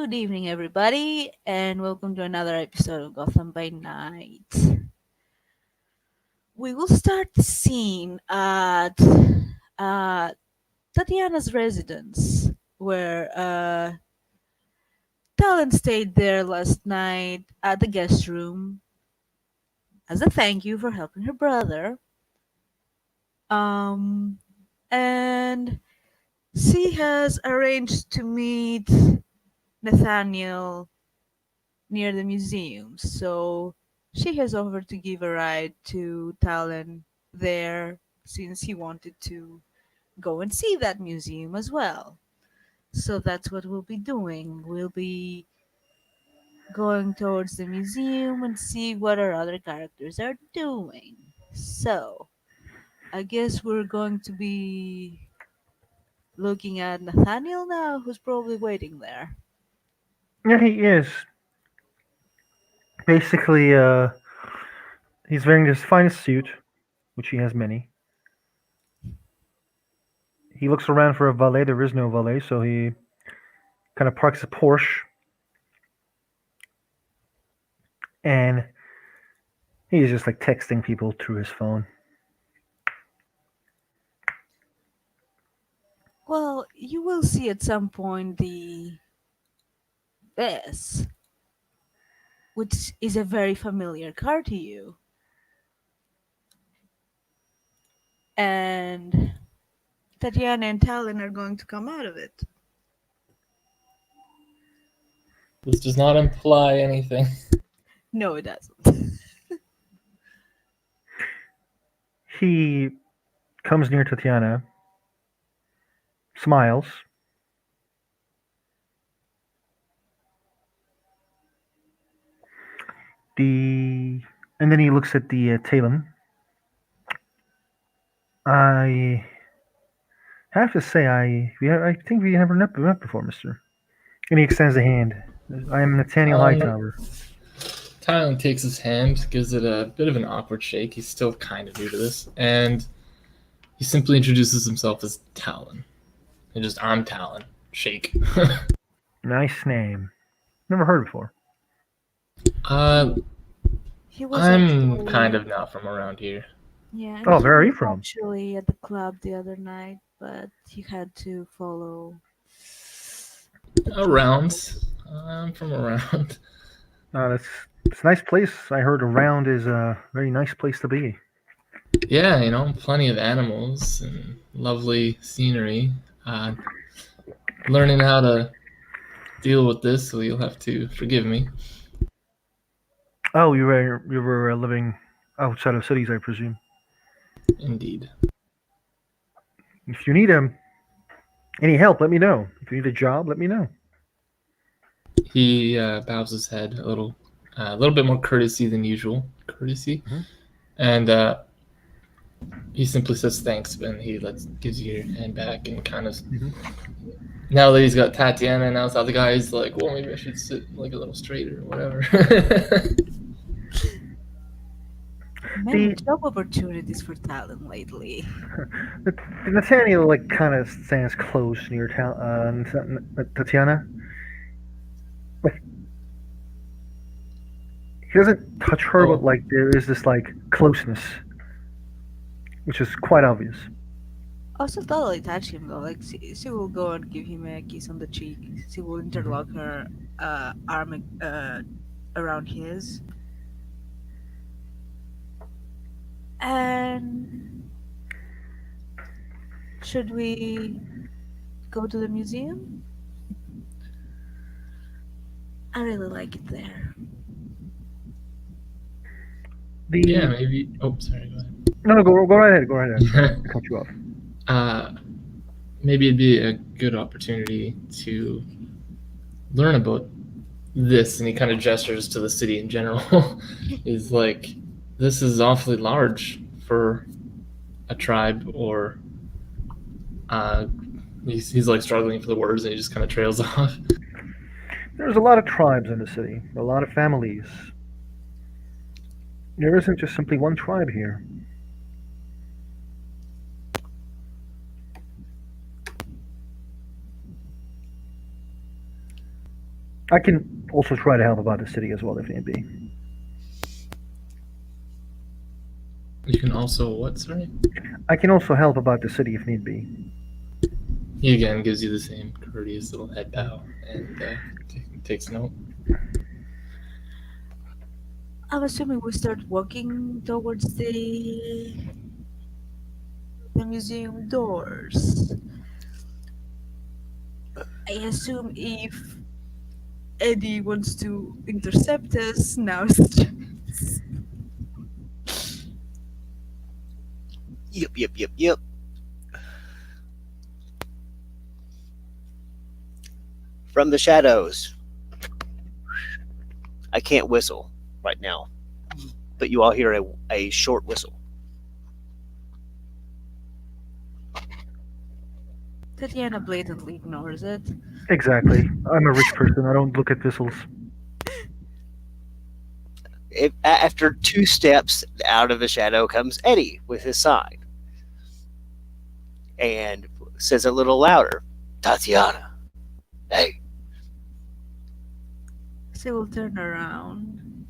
Good evening, everybody, and welcome to another episode of Gotham by Night. We will start the scene at uh, Tatiana's residence, where Talen stayed there last night at the guest room as a thank you for helping her brother. Um, and she has arranged to meet Nathaniel near the museum. So she has offered to give a ride to Talen there since he wanted to go and see that museum as well. So that's what we'll be doing. We'll be going towards the museum and see what our other characters are doing. So I guess we're going to be looking at Nathaniel now, who's probably waiting there. Yeah, he is. Basically, he's wearing his finest suit, which he has many. He looks around for a valet. There is no valet, so he kind of parks a Porsche, and he's just like texting people through his phone. Well, you will see at some point this, which is a very familiar car to you. And Tatiana and Talen are going to come out of it. This does not imply anything. No, it doesn't. He comes near Tatiana, smiles, the, and then he looks at the Talen. I have to say, I think we never met before, Mister. And he extends a hand. I am Nathaniel Um, Hightower. Talen takes his hand, gives it a bit of an awkward shake. He's still kind of new to this, and he simply introduces himself as Talen. And just, I'm Talen. Shake. Nice name. Never heard before. uh, He was I'm kind actually, of not from around here. yeah, and Oh, he where are was you from? actually at the club the other night, but he had to follow the plan. Around. I'm from around. It's a nice place. I heard around is a very nice place to be. Yeah, plenty of animals and lovely scenery. Uh, Learning how to deal with this, so you'll have to forgive me. Oh, you were living outside of cities, I presume. Indeed. If you need any help, let me know. If you need a job, let me know. He bows his head a little bit more courtesy than usual. Courtesy, Mhm. and he simply says thanks, and he gives you your hand back, and kind of. Mhm. Now that he's got Tatiana, now the other guy is like, well, maybe I should sit like a little straighter or whatever. Many The, job opportunities for Talen lately. the Nathaniel like kind of stands close near Tatiana. Like he doesn't touch her, but Oh, like there is this like closeness, which is quite obvious. Also, totally touch him though. Like she will go and give him a kiss on the cheek. She will interlock Mhm. her arm around his. And should we go to the museum? I really like it there. yeah, The maybe. Oh, sorry. Go No, go right ahead. Go right ahead. Sorry ahead. to cut you off. uh, Maybe it'd be a good opportunity to learn about this, and he kind of gestures to the city in general. Is like, this is awfully large for a tribe, or uh, he's like struggling for the words, and he just kind of trails off. There's a lot of tribes in the city, a lot of families. There isn't just simply one tribe here. I can also try to help about the city as well if need be. You can also what? Sorry. I can also help about the city if need be. He again gives you the same courteous little head bow and takes note. I'm assuming we start walking towards the museum doors. I assume if Eddie wants to intercept us, now's the chance. Yep, yep, yep, yep. From the shadows. I can't whistle right now, but you all hear a short whistle. Tatiana blatantly ignores it. Exactly. I'm a rich person. I don't look at whistles. After 2 steps out of the shadow comes Eddie with his sign and says a little louder, Tatiana, hey. She will turn around.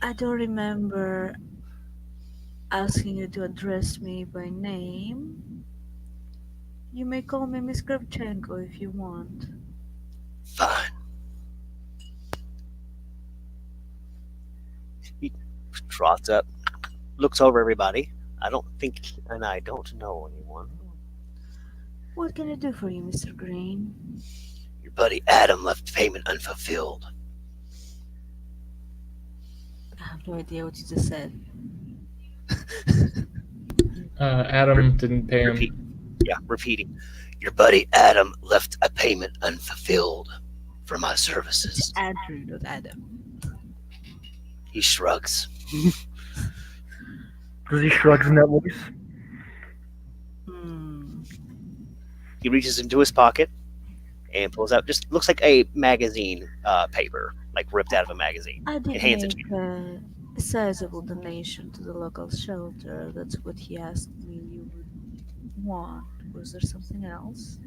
I don't remember asking you to address me by name. You may call me Miss Kravchenko if you want. Fine. He trots up, looks over everybody. I don't know anyone. What can I do for you, Mr. Green? Your buddy Adam left payment unfulfilled. I have no idea what you just said. Adam didn't pay him. Repeating. Your buddy Adam left a payment unfulfilled for my services. It's Andrew, not Adam. He shrugs. Does he shrugs in that voice? Hmm. He reaches into his pocket and pulls out just looks like a magazine paper, like ripped out of a magazine. I did It hands it to make you. a sizable donation to the local shelter. That's what he asked me you would want. Was there something else?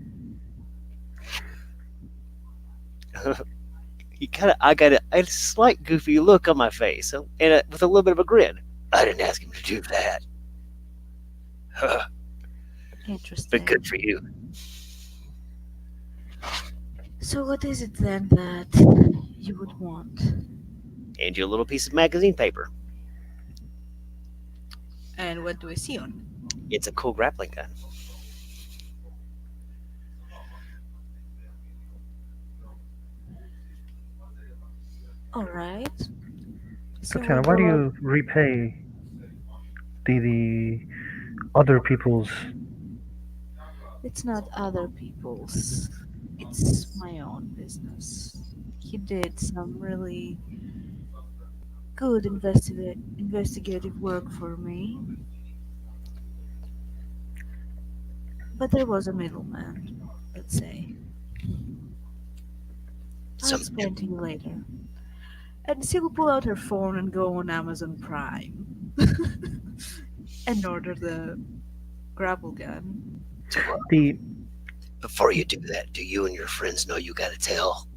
I got a slight goofy look on my face, and with a little bit of a grin. I didn't ask him to do that. Interesting. But good for you. So what is it then that you would want? And you a little piece of magazine paper. And what do I see on? It's a cool grappling gun. Alright. So Tatiana, we'll why do go you repay the other people's? It's not other people's. It's my own business. He did some really good investigative work for me. But there was a middleman, let's say. I'll Some explain to you later. And she will pull out her phone and go on Amazon Prime and order the grapple gun. The Before you do that, do you and your friends know you got to tell?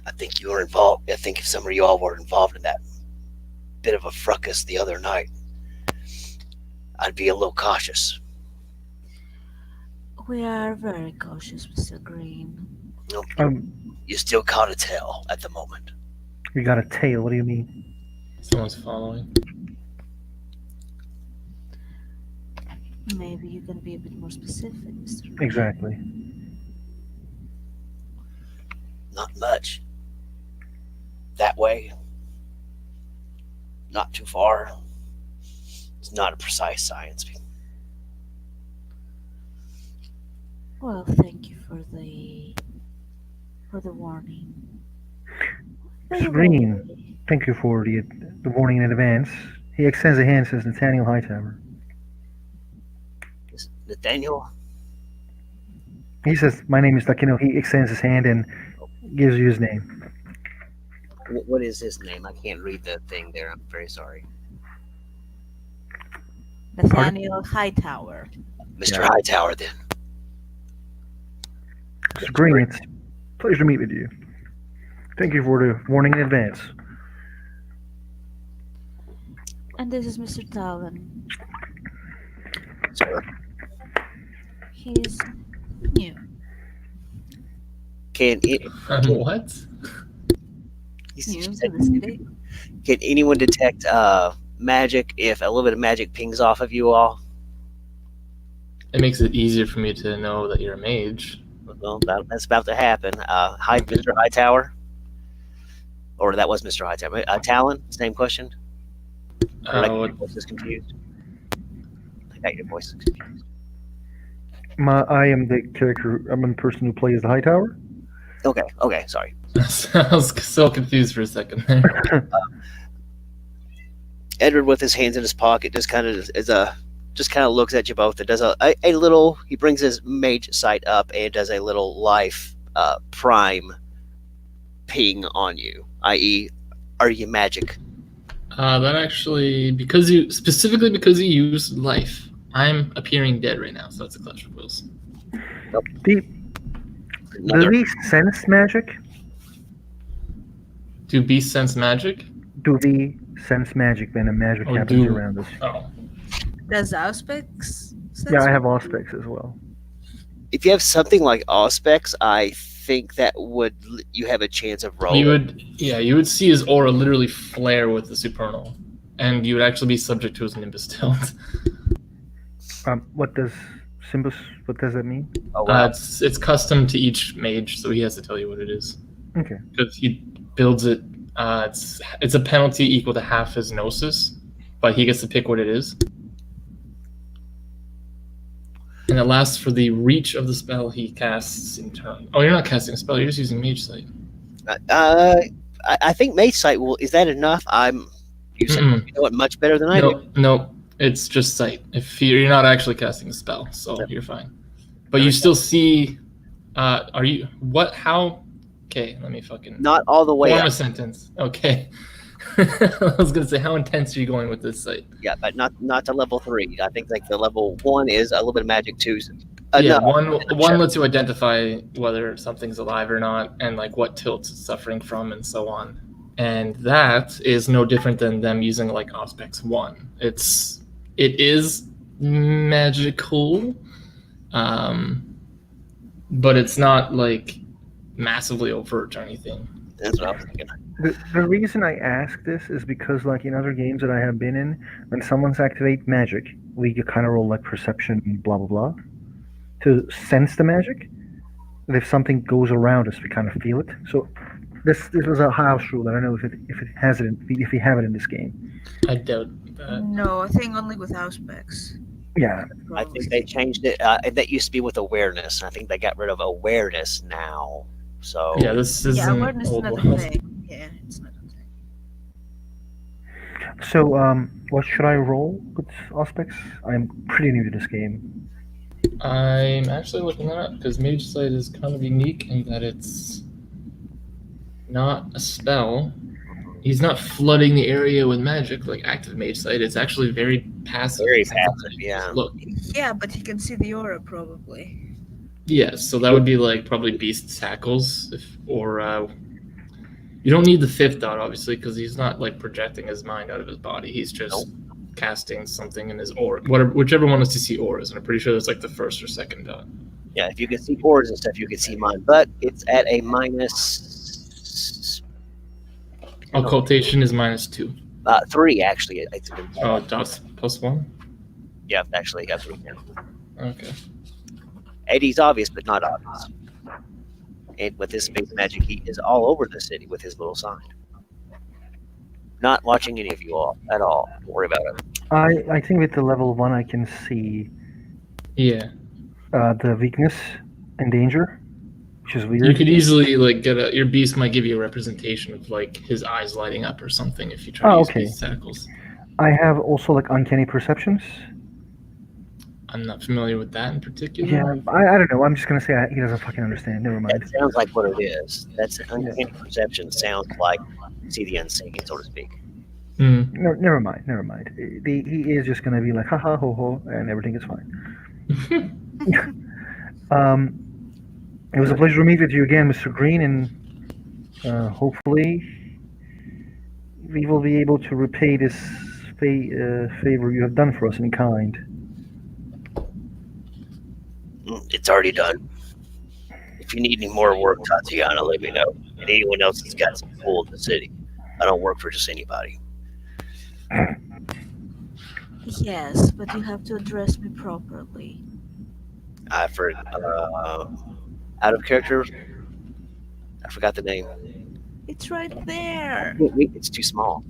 I think you were involved. I think if some of you all were involved in that bit of a fracas the other night, I'd be a little cautious. We are very cautious, Mr. Green. No, um, you still caught a tail at the moment. we got a tail. What do you mean? Someone's following. Maybe you can be a bit more specific, Mr. Green. Exactly. Not much. That way. Not too far. It's not a precise science. Well, thank you for the warning. By Mr. the Green, way, thank you for the warning in advance. He extends a hand, says Nathaniel Hightower. Nathaniel? He says, "My name is Takino." He extends his hand and gives you his name. What is his name? I can't read the thing there. I'm very sorry. Nathaniel Hightower. Mr. Yeah. Hightower, then. Mr. Green, it's a pleasure to meet with you. Thank you for the warning in advance. And this is Mr. Talen. Sir, He's new. can What? New to the city. can anyone detect magic if a little bit of magic pings off of you all? It makes it easier for me to know that you're a mage. Well, that's about to happen. Hi, Mr. Hightower. Or that was Mr. Hightower. Talon, same question. Or your What? voice is confused. I got your voice is confused. I am the character. I'm the person who plays the Hightower. Okay, sorry. I was so confused for a second there. Edward, with his hands in his pocket, just kind of looks at you both and does a little. He brings his mage sight up and does a little life prime ping on you, i.e., are you magic? That actually, because you used life, I'm appearing dead right now, so that's a clash of wills. Do we sense magic? Do beasts sense magic? Do we sense magic when a magic Oh, happens around us? Oh, Does Auspex sense Yeah, I have aspects as well. If you have something like Auspex, I think that you have a chance of rolling. you would see his aura literally flare with the supernal, and you would actually be subject to his nimbus tilt. What does Simbus? What does that mean? Oh, wow. It's custom to each mage, so he has to tell you what it is. Okay. Because he builds it. It's a penalty equal to half his gnosis, but he gets to pick what it is. And it lasts for the reach of the spell he casts in turn. Oh, you're not casting a spell, you're just using Mage Sight. I think Mage Sight will. Is that enough? You know it much better than I do. No, it's just Sight. If you're not actually casting a spell, so you're fine. But you still see. Are you. What? How? Okay, let me fucking. Not all the way form up. a sentence. Okay. I was gonna say, how intense are you going with this Sight? Yeah, but not to level 3. I think like the level 1 is a little bit of magic 2. Yeah, one lets you identify whether something's alive or not, and like what tilt it's suffering from, and so on. And that is no different than them using like Auspex 1. It is magical, but it's not like massively overt or anything. That's what I was thinking. The reason I ask this is because, like in other games that I have been in, when someone's activate magic, we kind of roll like perception, blah blah blah, to sense the magic. And if something goes around us, we kind of feel it. So this was a house rule. I don't know if we have it in this game. I doubt that. No, I think only with Auspex. Yeah. I think they changed it. That used to be with awareness. I think they got rid of awareness now. So Yeah, this is awareness is old not world. a thing. Yeah, it's not a thing. So what should I roll with Auspex? I'm pretty new to this game. I'm actually looking that up because Mage Sight is kind of unique in that it's not a spell. He's not flooding the area with magic like active Mage Sight. It's actually very passive. Very passive, yeah. Look, Yeah, but he can see the aura probably. yes, so that would be like probably Beast Tackles, you don't need the 5th dot obviously because he's not like projecting his mind out of his body. He's just casting something in his aura. Whichever one is to see auras, and I'm pretty sure it's like the 1st or 2nd dot. Yeah, if you can see auras and stuff, you can see mine. But it's at a minus. Occultation is -2. 3 actually. Oh, dots +1. Yeah, actually, got 3 now. Okay. 80's obvious, but not obvious. And with his space magic, he is all over the city with his little sign. Not watching any of you all at all. Don't worry about it. I think with the level 1 I can see Yeah. the weakness and danger, which is weird. You could easily like your beast might give you a representation of like his eyes lighting up or something if you try to use Beast Tackles. I have also like uncanny perceptions. I'm not familiar with that in particular. Yeah, I don't know. I'm just gonna say he doesn't fucking understand. Never mind. That sounds like what it is. That's uncanny perception. Sounds like see the unseen, so to speak. No, never mind. He is just gonna be like, haha, ho ho, and everything is fine. Um, it was a pleasure to meet with you again, Mr. Green, and hopefully we will be able to repay this favor you have done for us in kind. It's already done. If you need any more work, Tatiana, let me know. And anyone else that's got some pull in the city. I don't work for just anybody. Yes, but you have to address me properly. I for out of character, I forgot the name. It's right there. Wait, it's too small.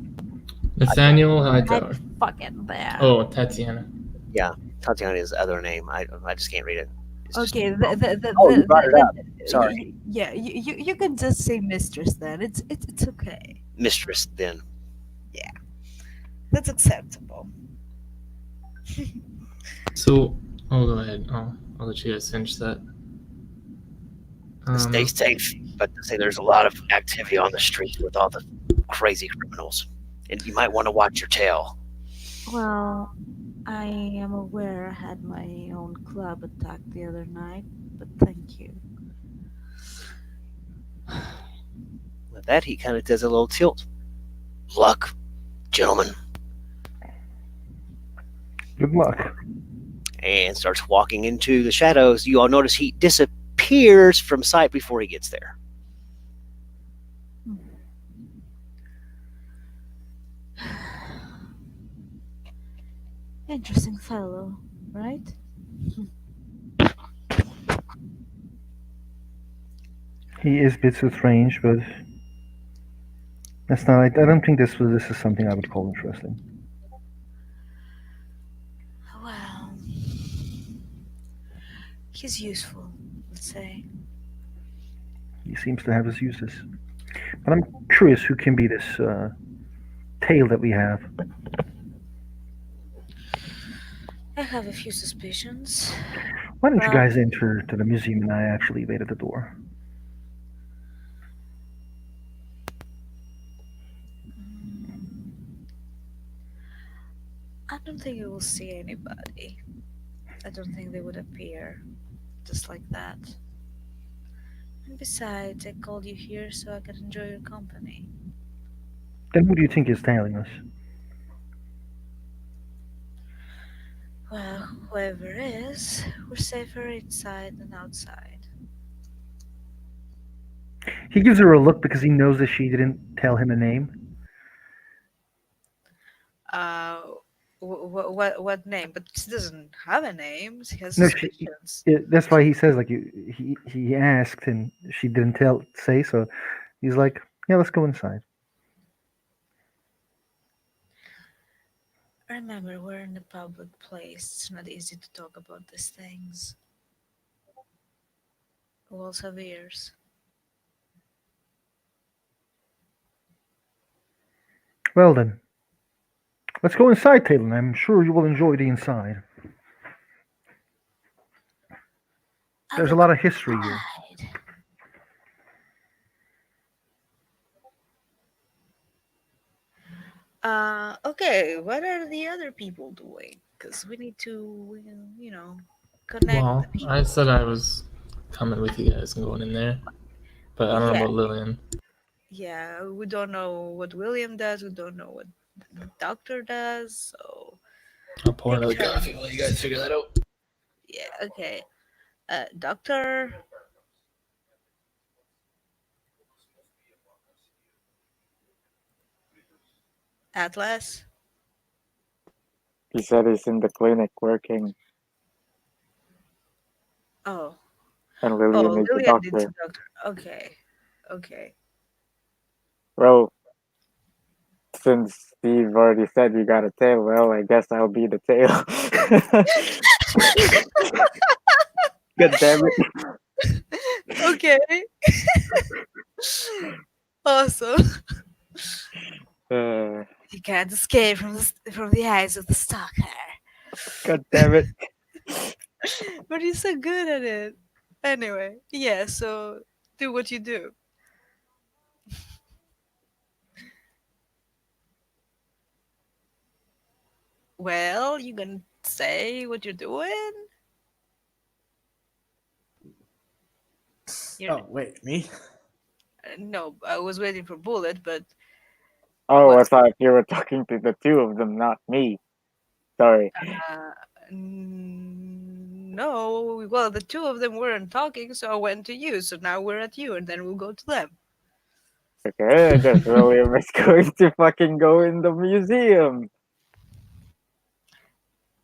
Nathaniel Right Hightower. fucking there. Oh, Tatiana. Yeah, Tatiana is the other name. I just can't read it. It's just Okay, too small. Oh, you brought it up. Sorry, yeah, you can just say mistress then. It's okay. mistress. Then Yeah, that's acceptable. So, I'll go ahead. I'll let you guys finish that. stay safe. But to say there's a lot of activity on the streets with all the crazy criminals, and you might want to watch your tail. Well, I am aware I had my own club attack the other night, but thank you. With that, he kind of does a little tilt. Luck, gentlemen, Good luck. and starts walking into the shadows. You all notice he disappears from sight before he gets there. Interesting fellow, right? He is a bit strange, but that's not. I don't think this is something I would call interesting. Well, he's useful, let's say. He seems to have his uses. But I'm curious who can be this tail that we have. I have a few suspicions. Why don't you Well, guys enter to the museum and I actually wait at the door? I don't think you will see anybody. I don't think they would appear just like that. And besides, I called you here so I could enjoy your company. Then who do you think is tailing us? Well, whoever is, we're safer inside than outside. He gives her a look because he knows that she didn't tell him a name. Uh, what name? But she doesn't have a name. She has No, she. suspicions. Yeah, that's why he says like he asked and she didn't say so. He's like, yeah, let's go inside. Remember, we're in a public place. It's not easy to talk about these things. Walls have ears. Well then, let's go inside, Talen. I'm sure you will enjoy the inside. I There's a will lot of history here. hide. Okay, what are the other people doing? Because we need to, connect the Well, I people. said I was coming with you guys and going in there, but I don't know Yeah, about Lilian. yeah, we don't know what William does. We don't know what the doctor does. So I'll pour take another turns. coffee while you guys figure that out. Yeah, okay. Doctor Atlas. He said he's in the clinic working, Oh, and Lilian oh, is the Lilian needs a doctor. doctor. Okay, okay. Well, since Steve already said you got a tail, well, I guess I'll be the tail. God damn it. Okay, awesome. Uh, You can't escape from the eyes of the stalker. God damn it. But you're so good at it. Anyway, yeah. So do what you do. Well, you gonna say what you're doing? You're, Oh, wait, me? no, I was waiting for Bullet, but Oh, I what? thought you were talking to the two of them, not me. Sorry. Uh, no, well, the two of them weren't talking, so I went to you. So now we're at you, and then we'll go to them. Okay, I guess William is going to fucking go in the museum.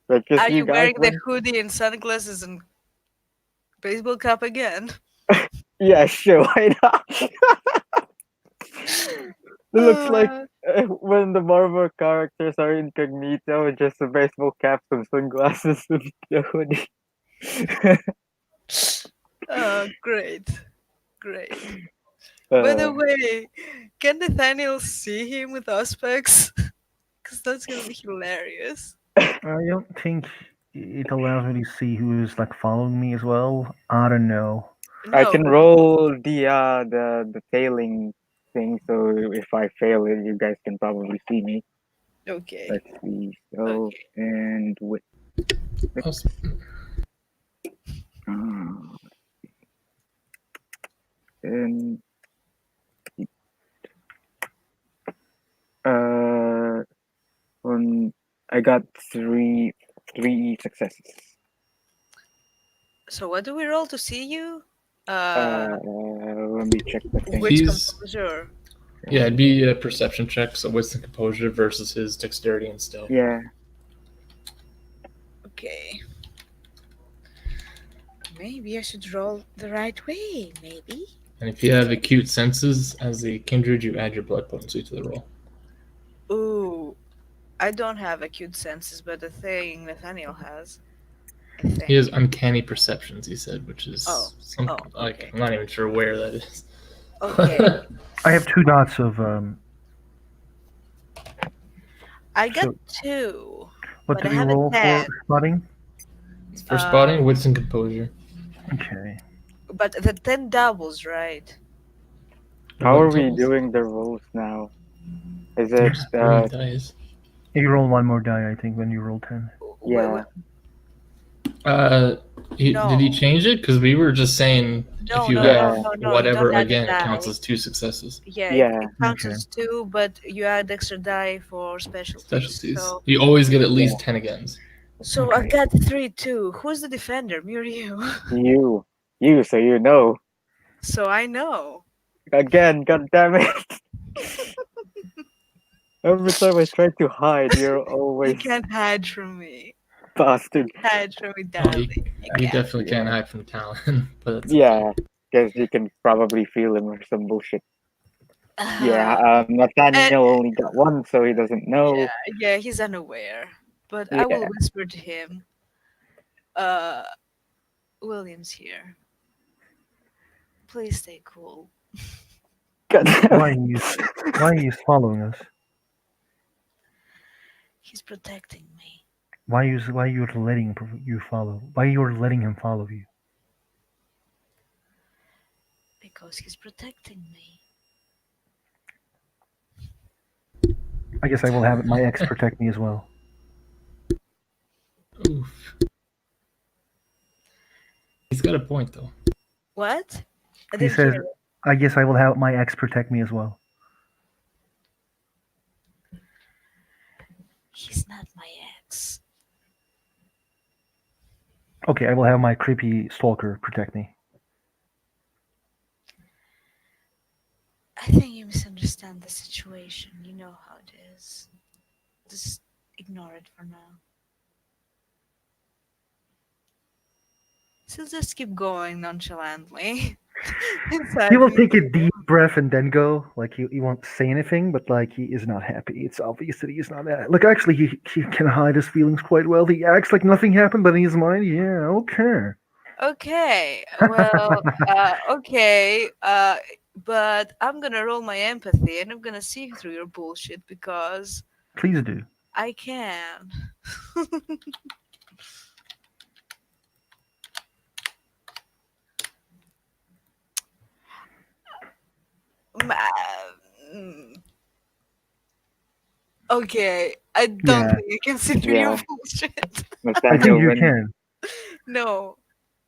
Because Are you you guys wearing the went. hoodie and sunglasses and baseball cap again? Yeah, sure, why not? It looks like Uh, when the Marvel characters are incognito with just a baseball cap, some sunglasses, and a hoodie. great, great. By the uh, way, can Nathaniel see him with aspects? Because that's gonna be hilarious. I don't think it allows me to see who's like following me as well. I don't know. I No, can but roll the tailing thing, so if I fail it, you guys can probably see me. okay, Let's see. So okay. and with Plus, uh, and uh on I got three successes. So what do we roll to see you? Let me check the thing. Which he's composure? yeah, it'd be a perception check, so wisdom composure versus his dexterity and stealth. Yeah, Okay. Maybe I should roll the right way. Maybe. And if you have acute senses as the kindred, you add your blood potency to the roll. Ooh, I don't have acute senses, but the thing Nathaniel has. I think. He has uncanny perceptions, he said, which is Oh, some oh, like okay. I'm not even sure where that is. Okay. I have 2 dots of I got So 2, what but do I we have a roll 10. for spotting? For spotting, wits and composure. Okay. But the 10 doubles, right? how are What we doubles? doing the rolls now? Is You're it just rolling dice. You roll one more die, I think, when you roll 10. yeah? Did he No. change it? Because we were just saying if No, you no, no, have Yeah, no, no. You whatever don't add the again, it counts die. as 2 successes. Yeah, yeah. it counts Okay. as 2, but you add extra die for specialties. Specialties. So, You always get at Yeah. least 10 agains. so Okay. I got 3 too. Who's the defender? Me or you? You, so you know. So I know. Again, god damn it. Every time I try to hide, you're You always can't hide from me. bastard. Hide from me, Oh, you, darling. You you can't. definitely can't Yeah. hide from Talen, but that's okay. Yeah, because you can probably feel him or some bullshit. Yeah, And, Nathaniel only got one, so he doesn't know. yeah, he's unaware. But I will Yeah. whisper to him. Uh, William's here. Please stay cool. God damn Why it. are you following us? He's protecting me. Why you're letting you follow? Why you're letting him follow you? Because he's protecting me. I guess I will have my ex protect me as well. Oof. He's got a point, though. What? I He didn't says, hear it. I guess I will have my ex protect me as well. He's not my ex. Okay, I will have my creepy stalker protect me. I think you misunderstand the situation. You know how it is. Just ignore it for now. So just keep going nonchalantly. Inside He will me. take a deep breath and then go. Like he won't say anything, but like he is not happy. It's obvious that he is not happy. Like actually, he can hide his feelings quite well. He acts like nothing happened, but in his mind, yeah, okay. Okay, well, okay, but I'm gonna roll my empathy and I'm gonna see through your bullshit because Please do. I can. Mm, okay, I don't Yeah, think I can see through your Yeah, bullshit. I think Nathaniel, you when can. No,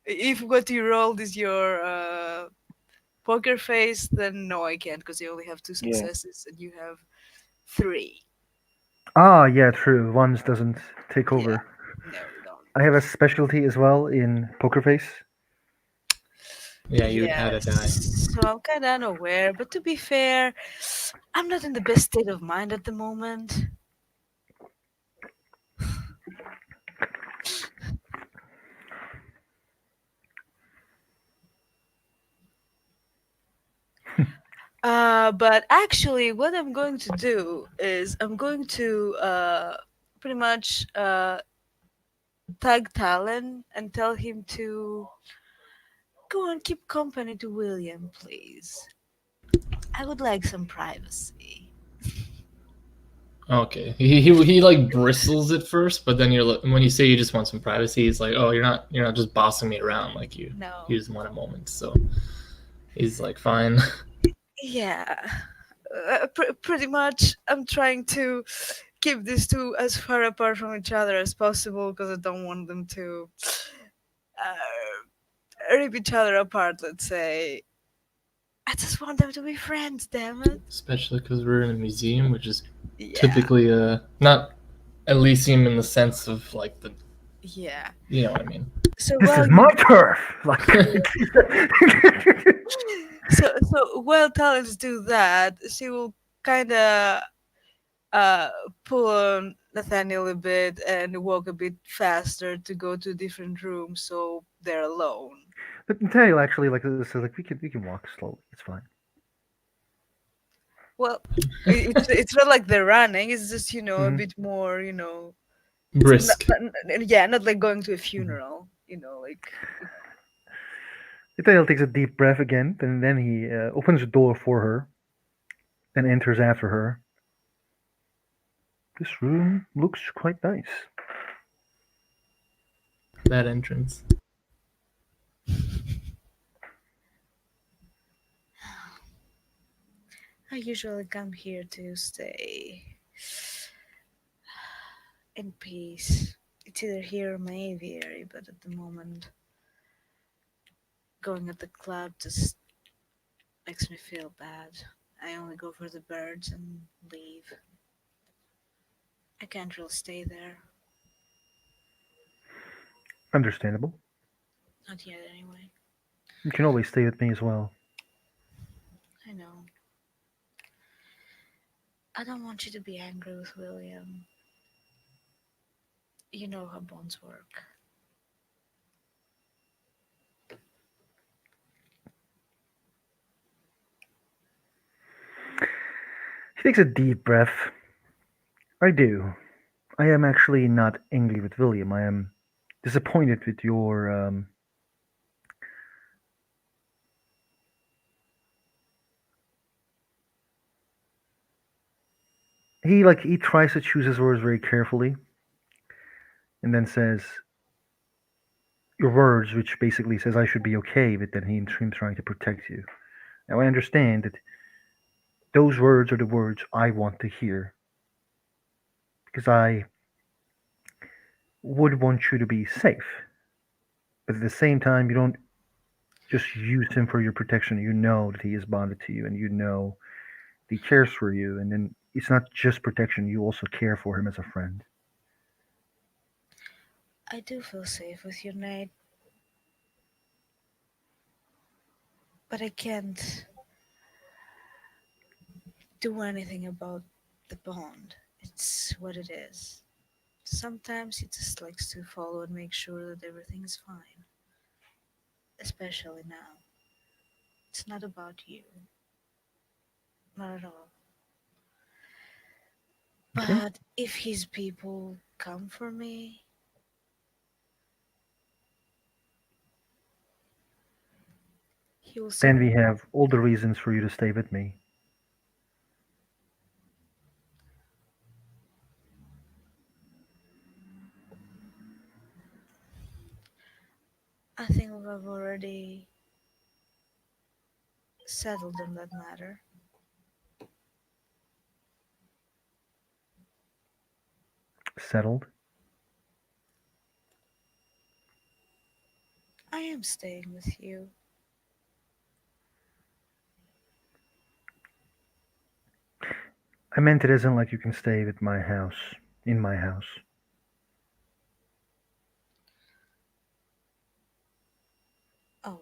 if what you rolled is your Poker face, then no, I can't because you only have two Yeah. successes and you have three. Ah, yeah, true. Ones doesn't take Yeah, over. no, you don't. I have a specialty as well in poker face. Yeah, you would add a die. Yes, so I'm kind of unaware, but to be fair, I'm not in the best state of mind at the moment. But actually, what I'm going to do is I'm going to pretty much tag Talen and tell him to go and keep company to William, please. I would like some privacy. Okay. He like bristles at first, but then when you say you just want some privacy, he's like, "Oh, you're not just bossing me around like you No. just want a moment." So he's like, "Fine." Yeah. Pretty much, I'm trying to keep these two as far apart from each other as possible because I don't want them to rip each other apart, let's say. I just want them to be friends, damn it. Especially because we're in a museum, which is Yeah, typically not Elysium in the sense of like the yeah. you know what I mean. So This while is you my turf. Like, while talents do that, she will kind of uh pull on Nathaniel a bit and walk a bit faster to go to different rooms so they're alone. but Nathaniel actually like this. Like we can walk slowly. It's fine. Well, it's not like they're running. It's just a Hmm. bit more it's Brisk. yeah, not like going to a Hmm. funeral. Like Nathaniel takes a deep breath again, and then he opens the door for her and enters after her. This room looks quite nice. That entrance. I usually come here to stay in peace. It's either here or my aviary, but at the moment, going at the club just makes me feel bad. I only go for the birds and leave. I can't really stay there. Understandable. Not yet, anyway. You can always stay with me as well. I know. I don't want you to be angry with William. You know how bonds work. She takes a deep breath. I do. I am actually not angry with William. I am disappointed with your. He tries to choose his words very carefully, and then says your words, which basically says I should be okay, but then him trying to protect you. Now I understand that those words are the words I want to hear because I would want you to be safe, but at the same time you don't just use him for your protection. You know that he is bonded to you, and you know that he cares for you, and then it's not just protection. You also care for him as a friend. I do feel safe with you, Nate, but I can't do anything about the bond. It's what it is. Sometimes he just likes to follow and make sure that everything is fine, especially now. It's not about you, not at all. Okay. But if his people come for me, he will Then send we me. have all the reasons for you to stay with me. I think we've already settled on that matter. Settled. I am staying with you. I meant it isn't like you can stay at my house, in my house. Oh.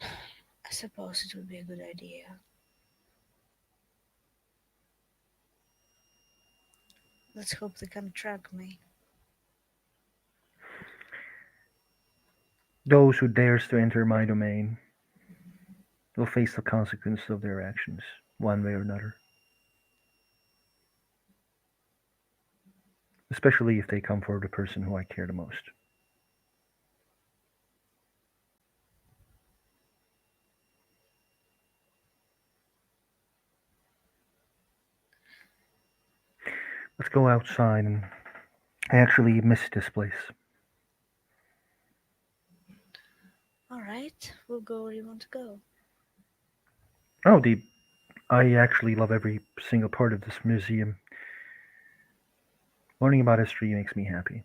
I suppose it would be a good idea. Let's hope they can track me. Those who dares to enter my domain will face the consequences of their actions, one way or another. Especially if they come for the person who I care the most. Let's go outside, and I actually miss this place. Alright, we'll go where you want to go. Oh, I actually love every single part of this museum. Learning about history makes me happy.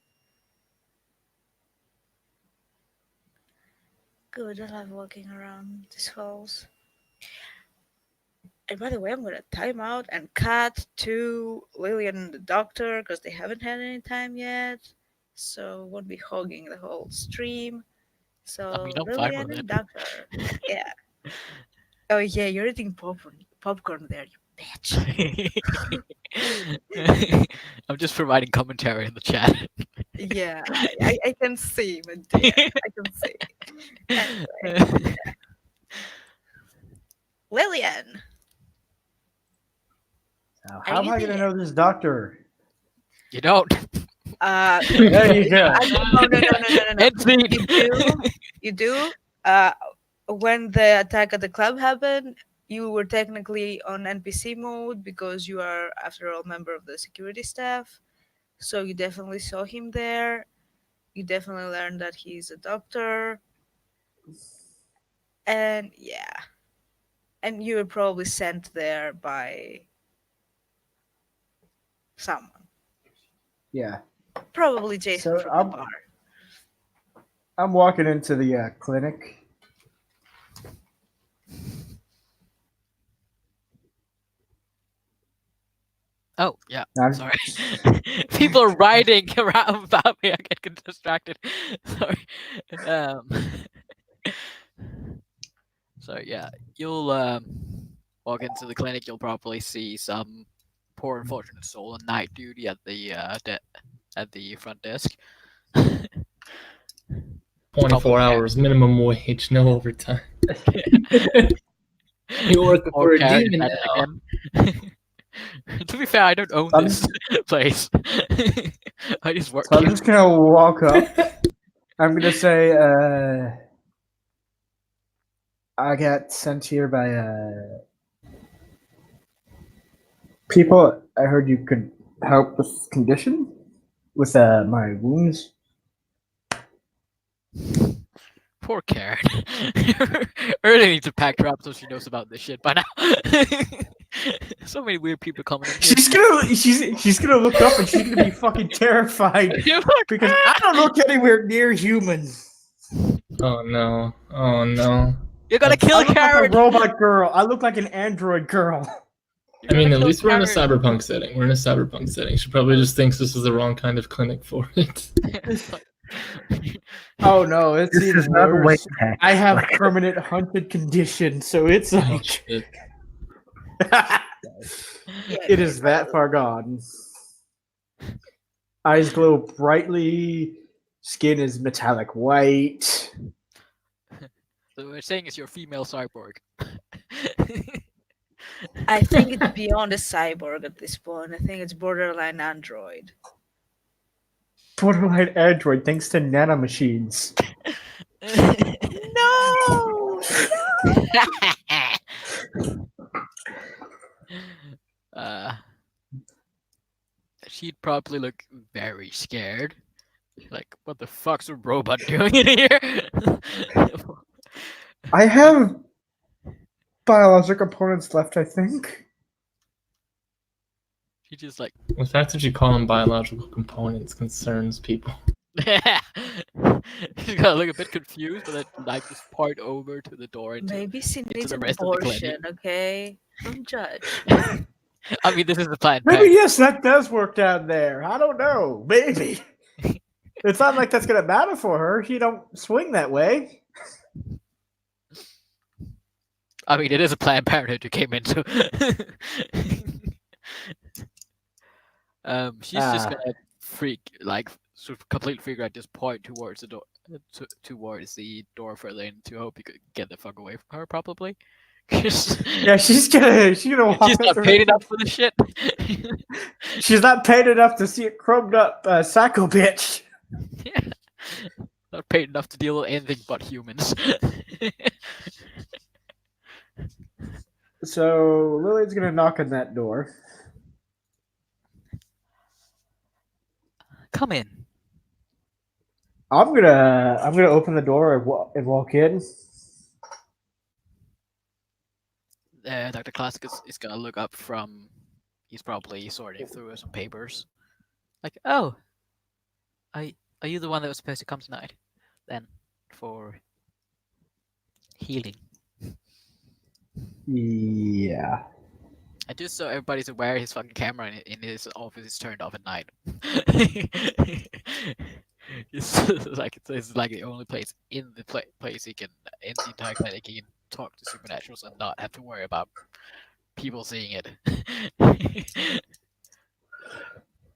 Good, I love walking around these halls. And by the way, I'm gonna time out and cut to Lilian and the doctor because they haven't had any time yet. So won't be hogging the whole stream. So I'm fine Lilian with and it. doctor. Yeah. Oh yeah, you're eating popcorn there, you bitch. I'm just providing commentary in the chat. Yeah, I can see, my dear. I can see. Anyway, Lilian. Now, Are how am you I going to there? know this doctor? You don't. There you go. No. End scene. You do. When the attack at the club happened, you were technically on NPC mode because you are, after all, member of the security staff. So you definitely saw him there. You definitely learned that he's a doctor. And yeah. And you were probably sent there by someone. Yeah. Probably Jason So from the bar. I'm walking into the clinic. Oh, yeah. I'm- Sorry. People are riding around about me. I get distracted. Sorry. So yeah, you'll walk into the clinic. You'll probably see some poor unfortunate soul on night duty at the front desk. 24 hours, minimum wage, no overtime. You working Or for a carrying demon that now. again. To be fair, I don't own I'm- this place. I just work So I'm here. just going to walk up. I'm going to say, I got sent here by people. I heard you could help with condition with my wounds. Poor Karen. Early needs to pack her up so she knows about this shit by now. So many weird people coming in here. She's gonna look up and she's gonna be fucking terrified because I don't look anywhere near human. Oh no. Oh no. You're gonna kill I look Karen. like a robot girl. I look like an android girl. I mean, at least we're in a Karen. cyberpunk setting. We're in a cyberpunk setting. She probably just thinks this is the wrong kind of clinic for it. Oh no, it's This even is not a way worse. attack. I have permanent hunted condition, so it's Oh like shit. it is that far gone. Eyes glow brightly. Skin is metallic white. So we're saying it's your female cyborg. I think it's beyond a cyborg at this point. I think it's borderline android. Borderline android thanks to nanomachines. No! She'd probably look very scared. Like, what the fuck's a robot doing in here? I have biological components left, I think. She just like, The fact that you call them biological components concerns people. She's gonna look a bit confused, but then like just point over to the door Maybe she into needs the an rest of the clinic. abortion, okay? Don't judge. I mean, this is the plan. Maybe yes, that does work down there. I don't know. Maybe. It's not like that's gonna matter for her. She don't swing that way. I mean, it is a Planned Parenthood you came into. She's just gonna freak, like, sort of completely figure out, just point towards the door, towards the door further in to hope you could get the fuck away from her, probably. Yeah, she's gonna walk. She's not paid enough for the shit. She's not paid enough to see a chromed up psycho bitch. Yeah. Not paid enough to deal with anything but humans. So Lilian's gonna knock on that door. Come in. I'm gonna open the door and walk in. Dr.Klass is gonna look up from. He's probably sorting through some papers. Like, oh, are you the one that was supposed to come tonight? Then, for healing. Yeah. And just so everybody's aware, his fucking camera in his office is turned off at night. It's like the only place in the place he can, in the entire clinic, he can talk to supernaturals and not have to worry about people seeing it.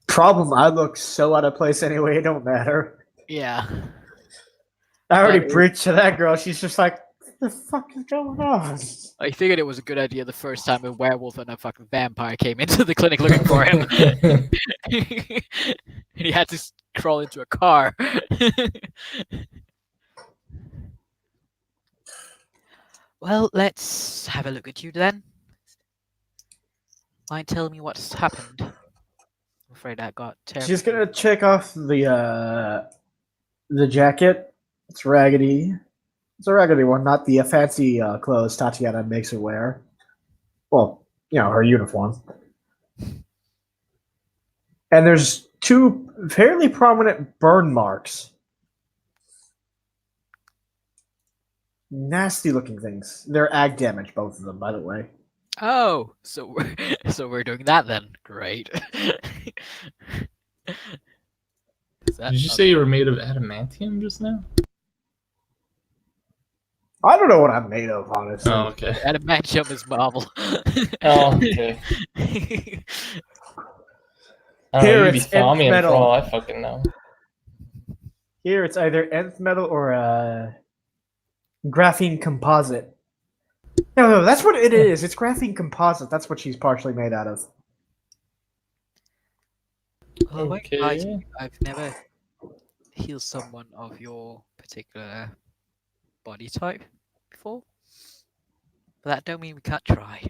Problem, I look so out of place anyway, it don't matter. Yeah. I already But- preached to that girl. She's just like, what the fuck is going on? I figured it was a good idea the first time a werewolf and a fucking vampire came into the clinic looking for him. And he had to crawl into a car. Well, let's have a look at you then. Mind telling me what's happened? I'm afraid I got terrible. She's gonna check off the jacket. It's raggedy. It's a raggedy one, not the fancy clothes Tatiana makes her wear. Well, her uniform. And there's two fairly prominent burn marks. Nasty looking things. They're ag damage, both of them, by the way. Oh, so we're doing that then. Great. Did you say you were made of adamantium just now? I don't know what I'm made of, honestly. Oh, okay. Adamantium is Marvel. Oh, okay. I don't Here know, you'd be it's nth thaumium for metal. all I fucking know. Here it's either nth metal or graphene composite. No, that's what it is. It's graphene composite. That's what she's partially made out of. Oh, wait, guys, Okay. I've never healed someone of your particular body type before. But that don't mean we can't try.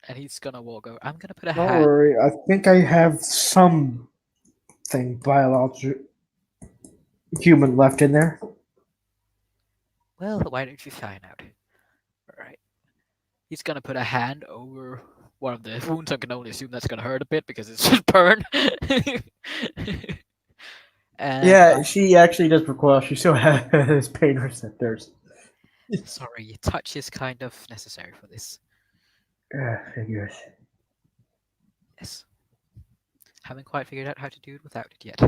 And he's gonna walk over. I'm gonna put a Don't hat. worry. I think I have something biological human left in there. Well, why don't you find out? Alright. He's gonna put a hand over one of the wounds. I can only assume that's gonna hurt a bit because it's just burn. And Yeah, she actually does recoil. She still has pain receptors. sorry, touch is kind of necessary for this. Figures. Yes. Haven't quite figured out how to do it without it yet.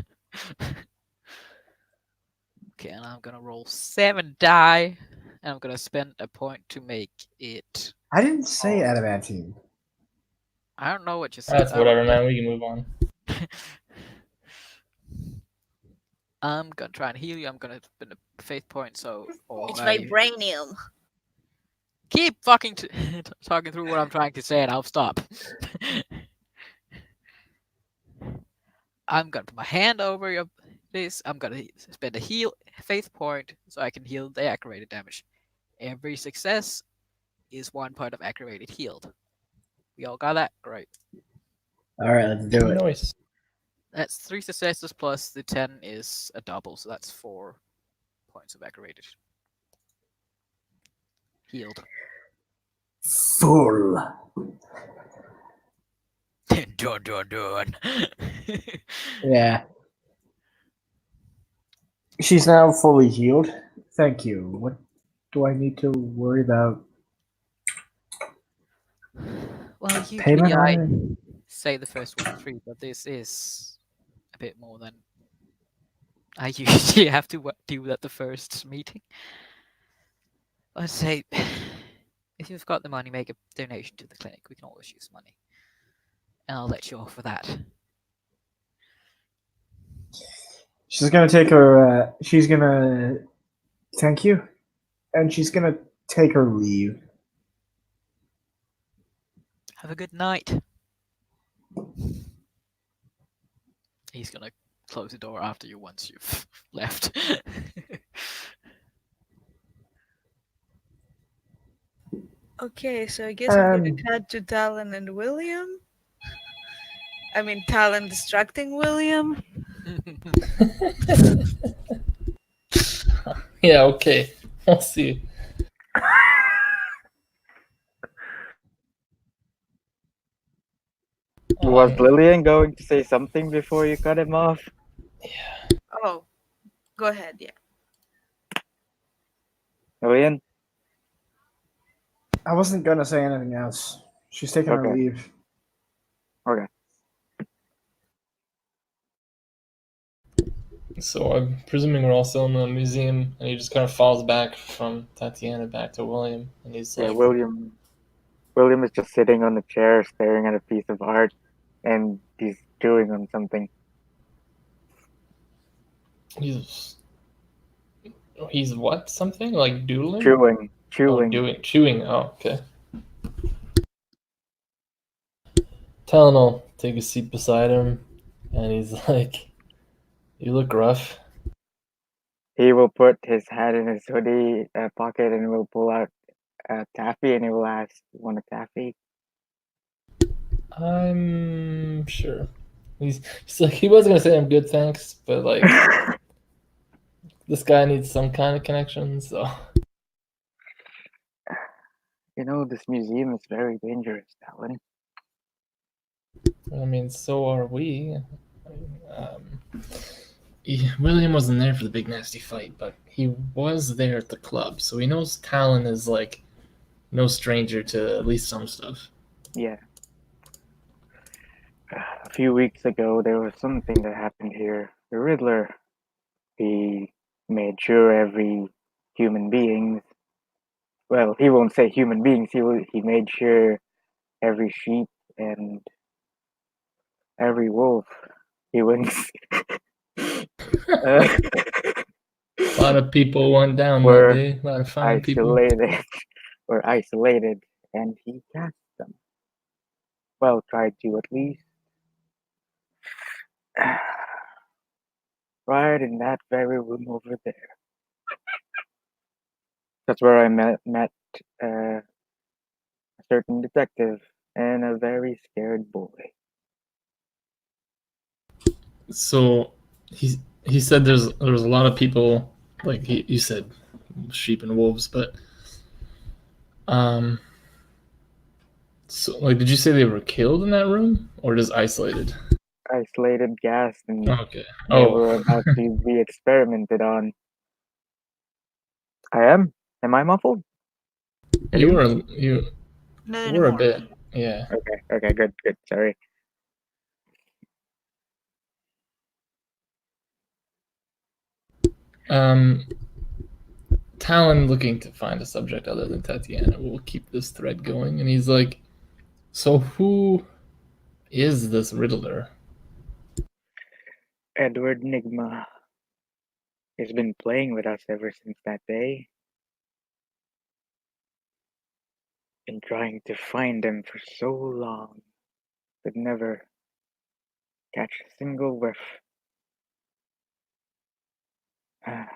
Okay, and I'm gonna roll 7 die, and I'm gonna spend a point to make it. I didn't say adamantium. I don't know what you said. That's whatever, man. We can move on. I'm gonna try and heal you. I'm gonna spend a faith point, so. It's my vibranium. Keep fucking talking through what I'm trying to say, and I'll stop. I'm gonna put my hand over your this. I'm gonna spend a heal faith point so I can heal the activated damage. Every success is 1 point of activated healed. We all got that? Great. All right, let's do it. Nice. That's 3 successes plus the 10 is a double, so that's 4 points of activated. Healed. Full. Dun dun dun. Yeah. She's now fully healed. Thank you. What do I need to worry about? Well, usually Payment I on say the first one free, but this is a bit more than I usually have to do at the first meeting. I'd say if you've got the money, make a donation to the clinic. We can always use money, and I'll let you off for that. She's gonna take her. She's gonna thank you, and she's gonna take her leave. Have a good night. He's gonna close the door after you once you've left. Okay, so I guess I'm gonna Um, cut to Talen and William. I mean, Talen distracting William. Yeah, okay. We'll see. Was Lilian going to say something before you cut him off? Oh, go ahead, yeah. Lilian? I wasn't gonna say anything else. She's taking her Okay. leave. Okay. So I'm presuming we're all still in the museum, and he just kind of falls back from Tatiana back to William, and he's Yeah, like, William is just sitting on the chair staring at a piece of art, and he's chewing on something. he's what? Something like doodling? Chewing. Oh, chewing. Oh, okay. Talen will take a seat beside him, and he's like, "You look rough." He will put his hand in his hoodie pocket and will pull out a taffy, and he will ask, "Want a taffy?" I'm sure. He's like, he wasn't gonna say I'm good, thanks, but like, this guy needs some kind of connection, so. You know, this museum is very dangerous, Talen. I mean, so are we. William wasn't there for the big nasty fight, but he was there at the club, so he knows Talon is like no stranger to at least some stuff. Yeah. A few weeks ago, there was something that happened here. The Riddler, he made sure every human being, well, he won't say human beings, he made sure every sheep and every wolf, he went, A lot of people went down that were day. A lot of fine people. isolated, and he cast them. Well, tried to at least. Right in that very room over there. That's where I met a certain detective and a very scared boy. So he said there was a lot of people, like you said, sheep and wolves, but so like, did you say they were killed in that room or just isolated? Isolated, gassed, and Okay. they were about to be experimented on. I am? Am I muffled? you were Not a anymore. bit, yeah. Okay, good, sorry. Talon, looking to find a subject other than Tatiana, will keep this thread going, and he's like, "So who is this Riddler?" Edward Nigma has been playing with us ever since that day. Been trying to find him for so long, but never catch a single whiff. I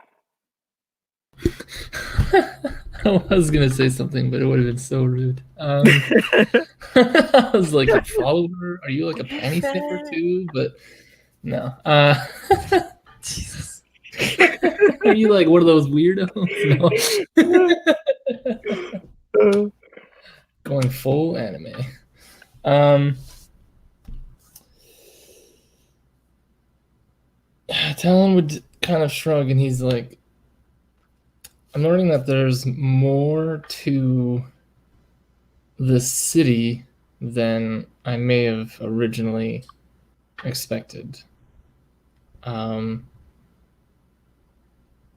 was gonna say something, but it would have been so rude. I was like, a follower? Are you like a penny sniffer too? But no. Jesus. Are you like one of those weirdos? No. Going full anime. Talen would kind of shrug, and he's like, I'm learning that there's more to the city than I may have originally expected.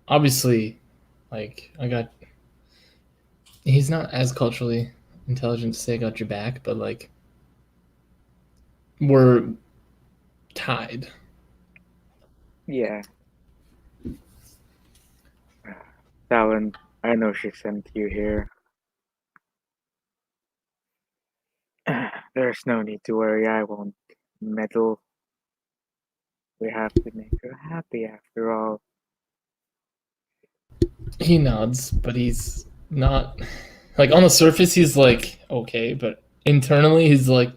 Obviously, like, he's not as culturally intelligent to say I got your back, but like, we're tied. Yeah. Talen, I know she sent you here. There's no need to worry, I won't meddle. We have to make her happy after all. He nods, but he's not like on the surface. He's like okay, but internally he's like,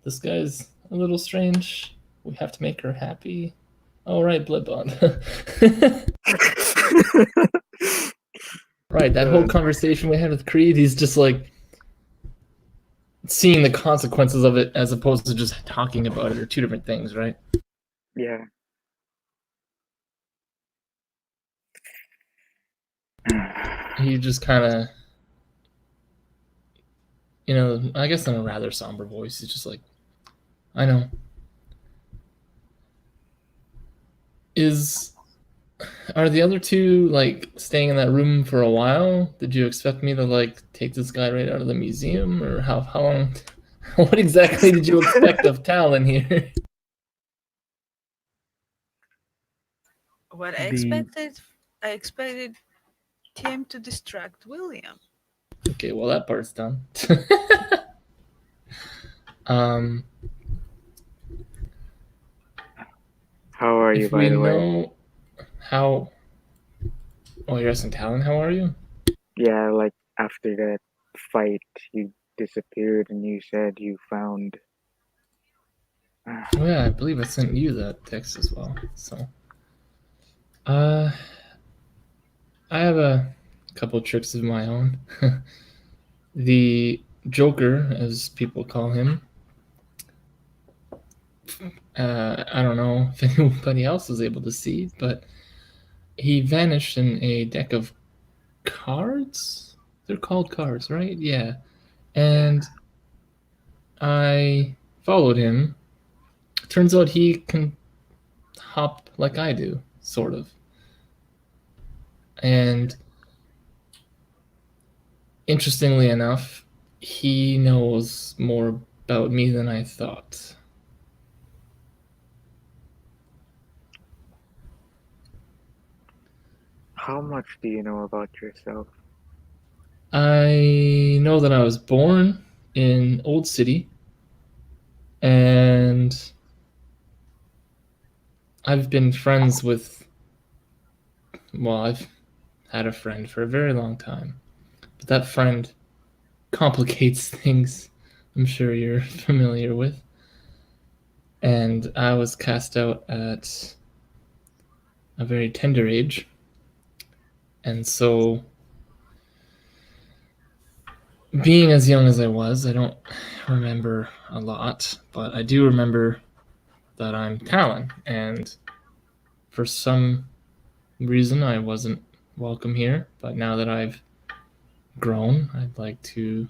this guy's a little strange. We have to make her happy. All right, blood bond. Right, that whole conversation we had with Creed, he's just like seeing the consequences of it as opposed to just talking about it are two different things, right? Yeah. He just kind of, I guess in a rather somber voice, he's just like, I know. Are the other two like staying in that room for a while? Did you expect me to like take this guy right out of the museum, or how long? What exactly did you expect of Talen here? What I expected him to distract William. Okay, well that part's done. um, How are you, if by we the way? know how, oh, you're asking Talen, how are you? Yeah, like after that fight, you disappeared and you said you found. Oh yeah, I believe I sent you that text as well. So, I have a couple tricks of my own. The Joker, as people call him, I don't know if anybody else was able to see, but he vanished in a deck of cards. They're called cards, right? Yeah. And I followed him. Turns out he can hop like I do, sort of. And interestingly enough, he knows more about me than I thought. How much do you know about yourself? I know that I was born in Old City, and I've been friends with, well, I've had a friend for a very long time. But that friend complicates things, I'm sure you're familiar with. And I was cast out at a very tender age. And so, being as young as I was, I don't remember a lot, but I do remember that I'm Talen. And for some reason, I wasn't welcome here. But now that I've grown, I'd like to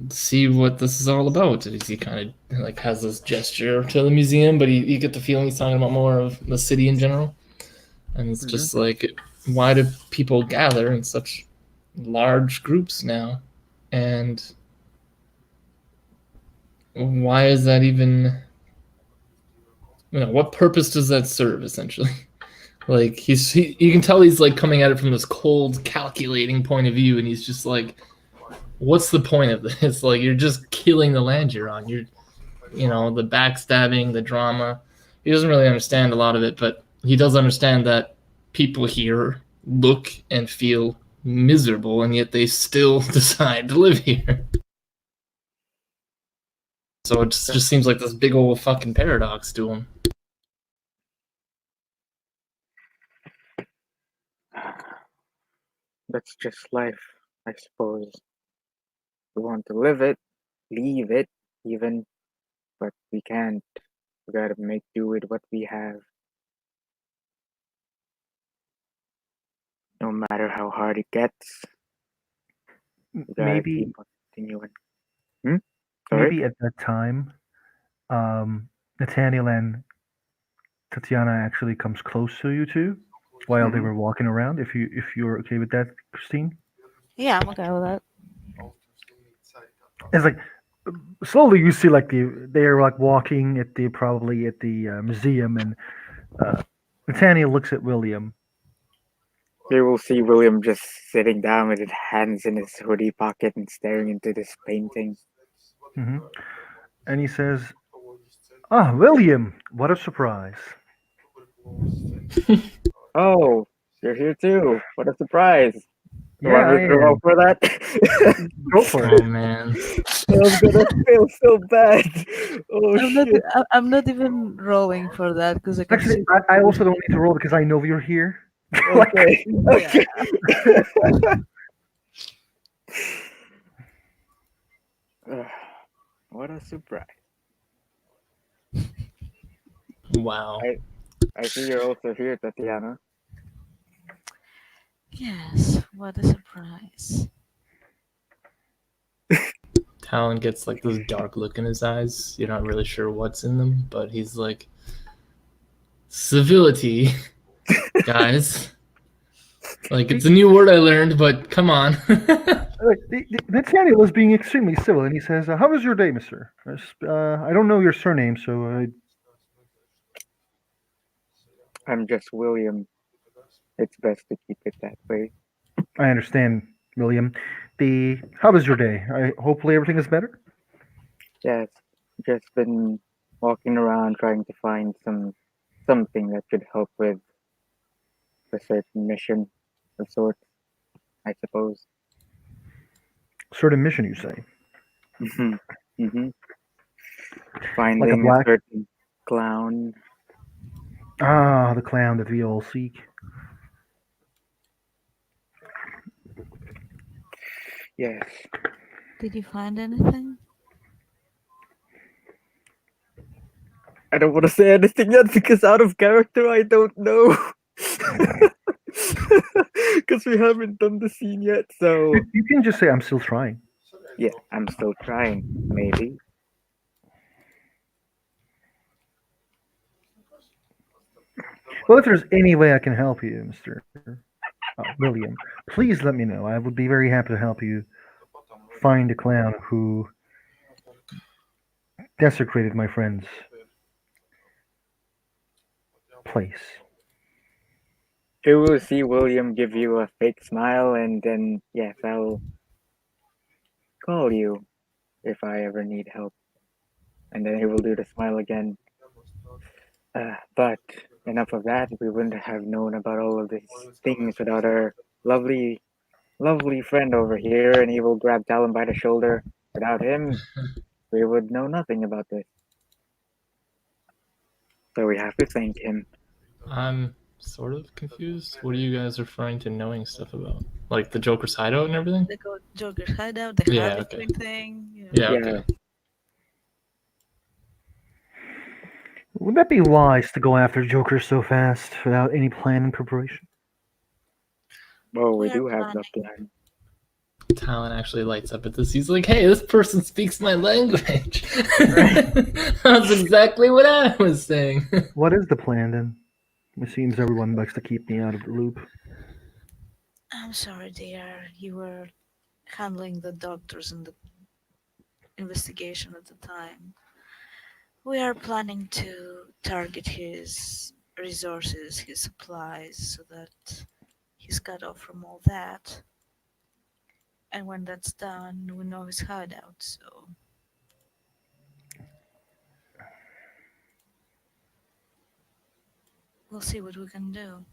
see what this is all about. He kind of like has this gesture to the museum, but you get the feeling he's talking about more of the city in general. And it's just like, why do people gather in such large groups now? And why is that even, what purpose does that serve essentially? Like you can tell he's like coming at it from this cold, calculating point of view, and he's just like, what's the point of this? Like, you're just killing the land you're on. You're, the backstabbing, the drama. He doesn't really understand a lot of it, but he does understand that people here look and feel miserable, and yet they still decide to live here. So it just seems like this big old fucking paradox to him. That's just life, I suppose. We want to live it, leave it, even, but we can't. We gotta make do with what we have, no matter how hard it gets. We gotta keep Maybe on continuing. Sorry. maybe at that time, Nathaniel and Tatiana actually comes close to you two while they Mhm. were walking around. If you're okay with that, Christine. Yeah, I'm okay with that. It's like slowly you see like they're like walking at the probably at the museum, and uh, Nathaniel looks at William. We will see William just sitting down with his hands in his hoodie pocket and staring into this painting. Hmm. And he says, "Ah, William, what a surprise!" Oh, you're here too. What a surprise. You Yeah, want I me to roll am. for that? Go for it. Oh man. I'm gonna feel so bad. Oh shit. I'm not even rolling for that because I can Actually, see. I also don't need to roll because I know you're here. Like, Okay. Yeah. Okay. What a surprise. Wow. I see you're also here, Tatiana. Yes, what a surprise. Talen gets like this dark look in his eyes. You're not really sure what's in them, but he's like, civility, guys. Like it's a new word I learned, but come on. Nathaniel is being extremely civil, and he says, "How was your day, Mister? I don't know your surname, so I'm just William. It's best to keep it that way. I understand, William. The How was your day? Hopefully everything is better." Yes, just been walking around trying to find something that could help with a certain mission of sorts, I suppose. Certain mission, you say? hmm hmm Like a Finding a black? certain clown. Ah, the clown that we all seek. Yes. Did you find anything? I don't want to say anything yet because out of character, I don't know. Because we haven't done the scene yet, so You can just say, "I'm still trying." yeah, I'm still trying. Maybe. Well, if there's any way I can help you, Mister William, please let me know. I would be very happy to help you find a clown who desecrated my friend's place. You will see William give you a fake smile, and then yes, I'll call you if I ever need help. And then he will do the smile again. But enough of that. We wouldn't have known about all of these things without our lovely, lovely friend over here. And he will grab Talon by the shoulder. Without him, we would know nothing about this. So we have to thank him. I'm sort of confused. What are you guys referring to knowing stuff about? Like the Joker's hideout and everything? The Joker's hideout, the Yeah, Harley okay. Quinn thing. Yeah, Yeah. okay. Would that be wise to go after Joker so fast without any plan and preparation? Well, we We are do have the planning. plan. Talon actually lights up at this. He's like, hey, this person speaks my language. That's exactly what I was saying. What is the plan then? It seems everyone likes to keep me out of the loop. I'm sorry, dear. You were handling the doctors and the investigation at the time. We are planning to target his resources, his supplies, so that he's cut off from all that. And when that's done, we know his hideout, so we'll see what we can do.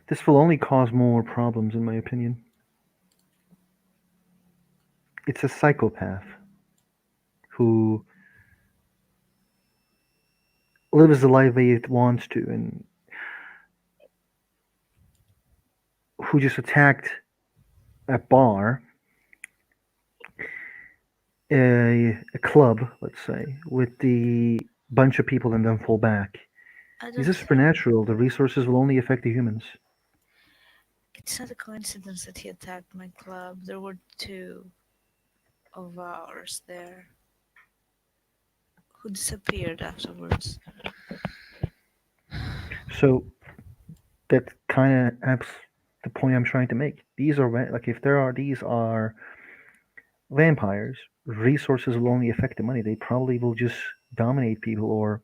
This will only cause more problems, in my opinion. It's a psychopath who lives the life he wants to, and who just attacked a bar, a club, let's say, with the bunch of people and then fall back. I These don't are think supernatural. The resources will only affect the humans. it's not a coincidence that he attacked my club. There were two of ours there who disappeared afterwards. So that kind of abs the point I'm trying to make. These are like if there are these are vampires, resources will only affect the money. They probably will just dominate people, or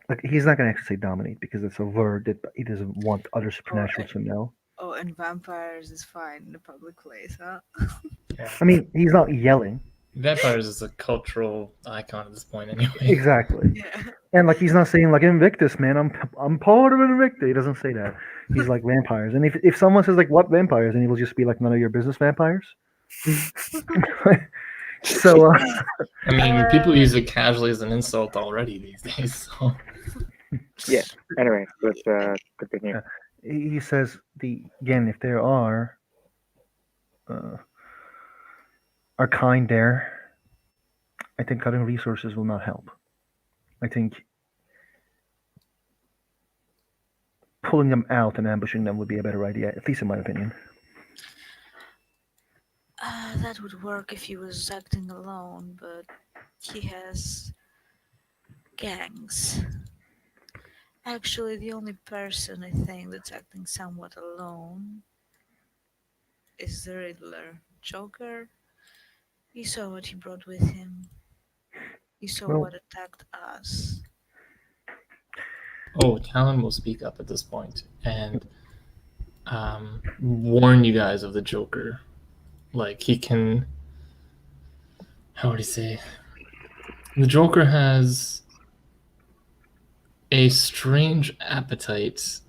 like he's not going to actually say dominate because it's a word that he doesn't want other Oh, supernatural to know. oh, and vampires is fine in a public place, huh? I mean, he's not yelling. Vampires is a cultural icon at this point, anyway. Exactly. Yeah. And like he's not saying like Invictus, man. I'm part of Invictus. He doesn't say that. He's like vampires. And if someone says like what vampires, then he will just be like none of your business vampires. So I mean, people use it casually as an insult already these days. So Yeah. Anyway, let's continue. he says if there uh, are kind there, I think cutting resources will not help. I think pulling them out and ambushing them would be a better idea, at least in my opinion. That would work if he was acting alone, but he has gangs. Actually, the only person I think that's acting somewhat alone is the Riddler. Joker, you saw what he brought with him. You saw Well, what attacked us. oh, Talen will speak up at this point and warn you guys of the Joker. Like he can, how would he say? The Joker has a strange appetite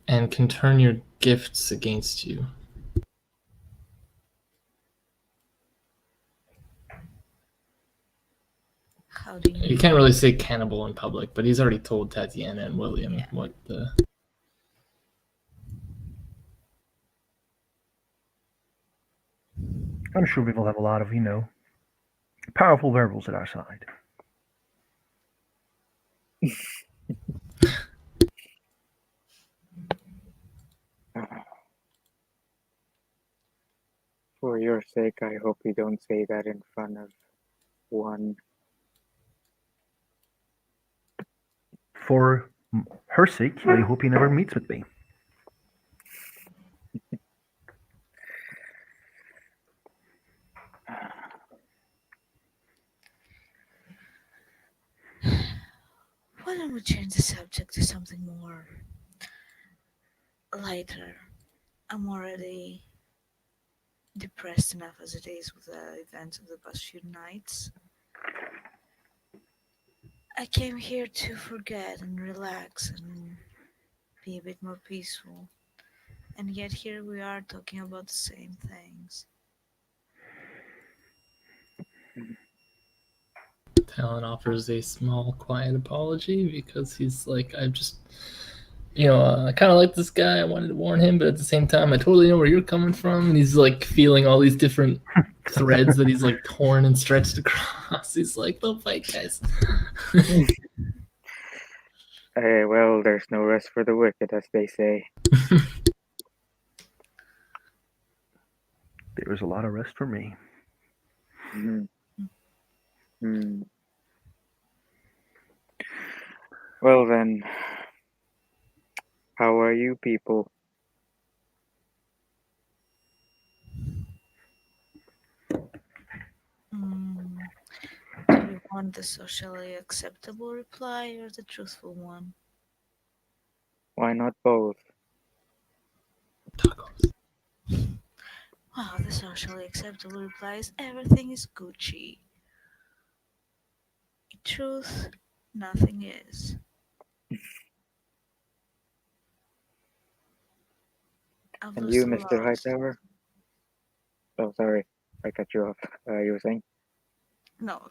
and can turn your gifts against you. How do you You can't really say cannibal in public, but he's already told Tatiana and William what the. I'm sure we will have a lot of powerful werewolves at our side. For your sake, I hope you don't say that in front of one. For her sake, I hope he never meets with me. Why don't we change the subject to something more lighter? I'm already depressed enough as it is with the events of the past few nights. I came here to forget and relax and be a bit more peaceful. And yet here we are talking about the same things. Talon offers a small, quiet apology because he's like, I just, I kind of like this guy. I wanted to warn him, but at the same time, I totally know where you're coming from. And he's like feeling all these different threads that he's like torn and stretched across. He's like, don't fight, guys. Well, there's no rest for the wicked, as they say. There is a lot of rest for me. Hmm. Well then, how are you people? Do you want the socially acceptable reply or the truthful one? Why not both? Tacos. Wow, the socially acceptable reply is everything is Gucci. In truth, nothing is. I've And lost you, a Mr. lot. Hightower? Oh, sorry, I cut you off. You were saying? No,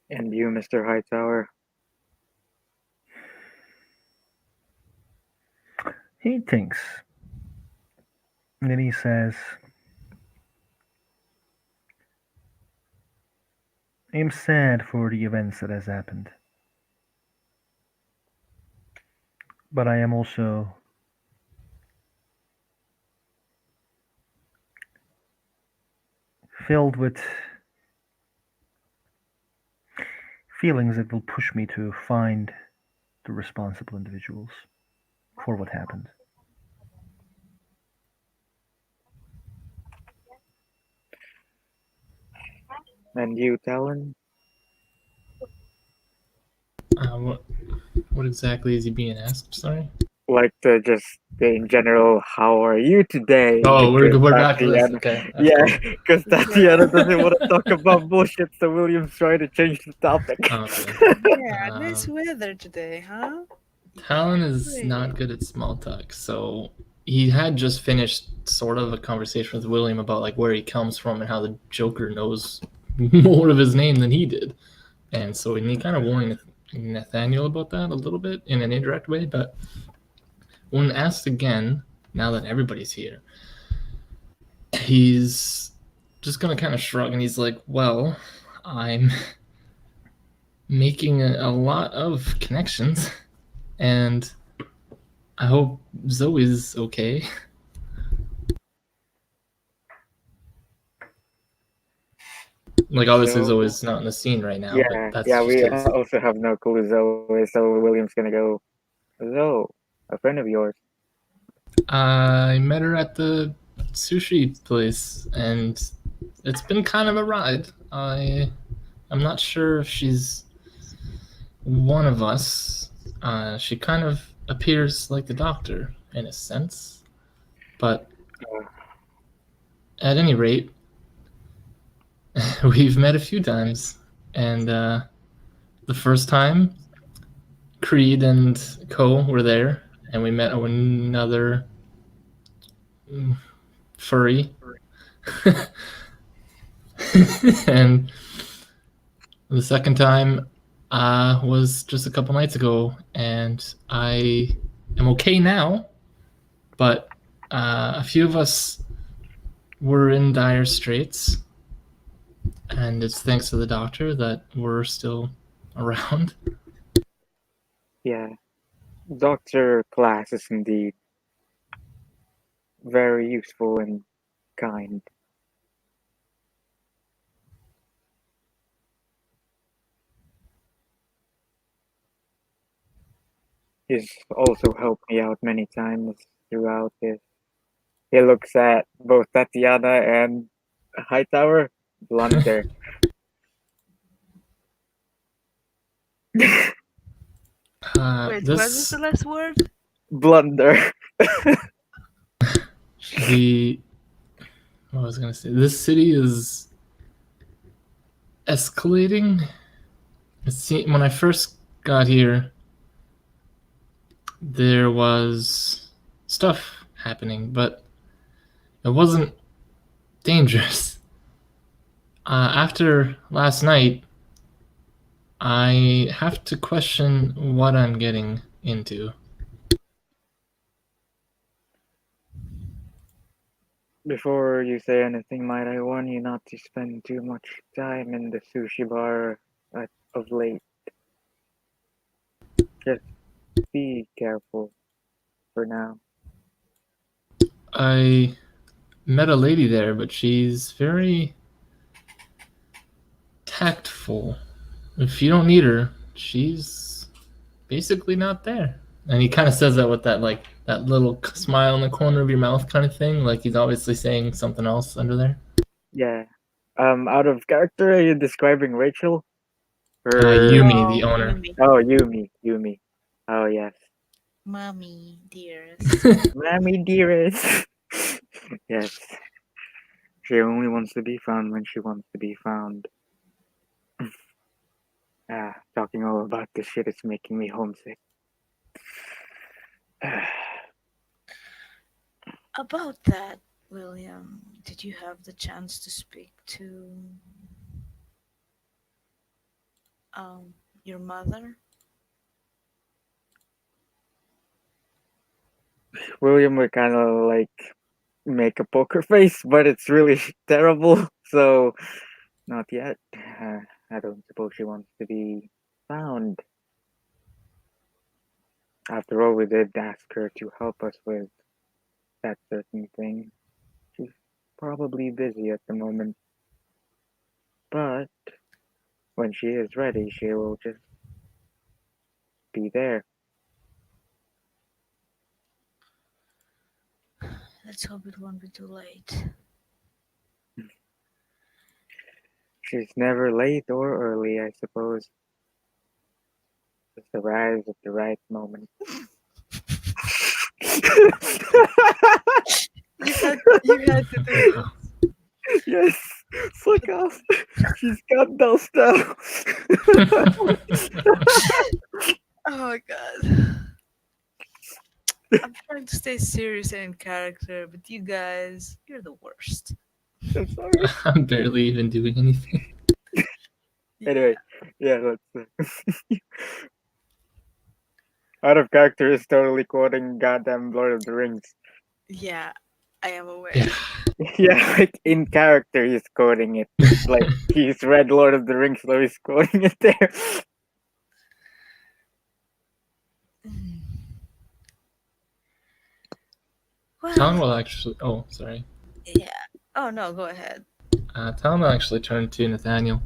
And you, Mr. Hightower? He thinks. And then he says, I am sad for the events that has happened. But I am also filled with feelings that will push me to find the responsible individuals for what happened. And you, Talen? What exactly is he being asked? Sorry. Like to just in general, how are you today? Oh, Because we're back to this. Tatiana, Okay, that's yeah, cool. because Tatiana doesn't want to talk about bullshit, so William's trying to change the topic. Okay. Yeah, nice weather today, huh? Talon is Great. not good at small talk, so he had just finished sort of a conversation with William about like where he comes from and how the Joker knows more of his name than he did, and so he kind of warned Nathaniel about that a little bit in an indirect way. But when asked again, now that everybody's here, he's just gonna kind of shrug and he's like, "Well, I'm making a lot of connections, and I hope Zoe's okay." Like obviously So, Zoe's not in the scene right now, but yeah, that's yeah, just we his. also have no clue Zoe, so William's gonna go, Zoe, a friend of yours. I met her at the sushi place, and it's been kind of a ride. I'm not sure if she's one of us. She kind of appears like the Doctor in a sense, but at any rate, we've met a few times, and the first time Creed and Co were there, and we met another furry. And the second time was just a couple nights ago, and I am okay now, but a few of us were in dire straits, and it's thanks to the Doctor that we're still around. Yeah, Dr.Klass is indeed very useful and kind. He's also helped me out many times throughout this. He looks at both Tatiana and Hightower. Blunder. Wait, what was the last word? Blunder. What was I gonna say? This city is escalating. When I first got here, there was stuff happening, but it wasn't dangerous. After last night, I have to question what I'm getting into. Before you say anything, might I warn you not to spend too much time in the sushi bar of late. Just be careful for now. I met a lady there, but she's very tactful. If you don't need her, she's basically not there. And he kind of says that with that that little smile in the corner of your mouth kind of thing, like he's obviously saying something else under there. Yeah. Out of character, are you describing Rachel? Yumi, the owner. Yumi. Oh, Yumi. Oh, yes. Mommy, dearest. Mammy dearest. Yes. She only wants to be found when she wants to be found. Talking all about this shit is making me homesick. About that, William, did you have the chance to speak to your mother? William would kind of like make a poker face, but it's really terrible. So, not yet. I don't suppose she wants to be found. After all, we did ask her to help us with that certain thing. She's probably busy at the moment, but when she is ready, she will just be there. Let's hope it won't be too late. She's never late or early, I suppose. Just arrives at the right moment. You had to do this. Yes, fuck off. She's got those stuff. Oh my god. I'm trying to stay serious and in character, but you guys, you're the worst. I'm sorry. I'm barely even doing anything. Anyway, yeah, let's. Out of character is totally quoting goddamn Lord of the Rings. Yeah, I am aware. Yeah. Yeah, like in character, he's quoting it. Like he's read Lord of the Rings, so he's quoting it there. Talen Well, will actually. Oh, sorry. yeah. Oh no, go ahead. Talen will actually turn to Nathaniel,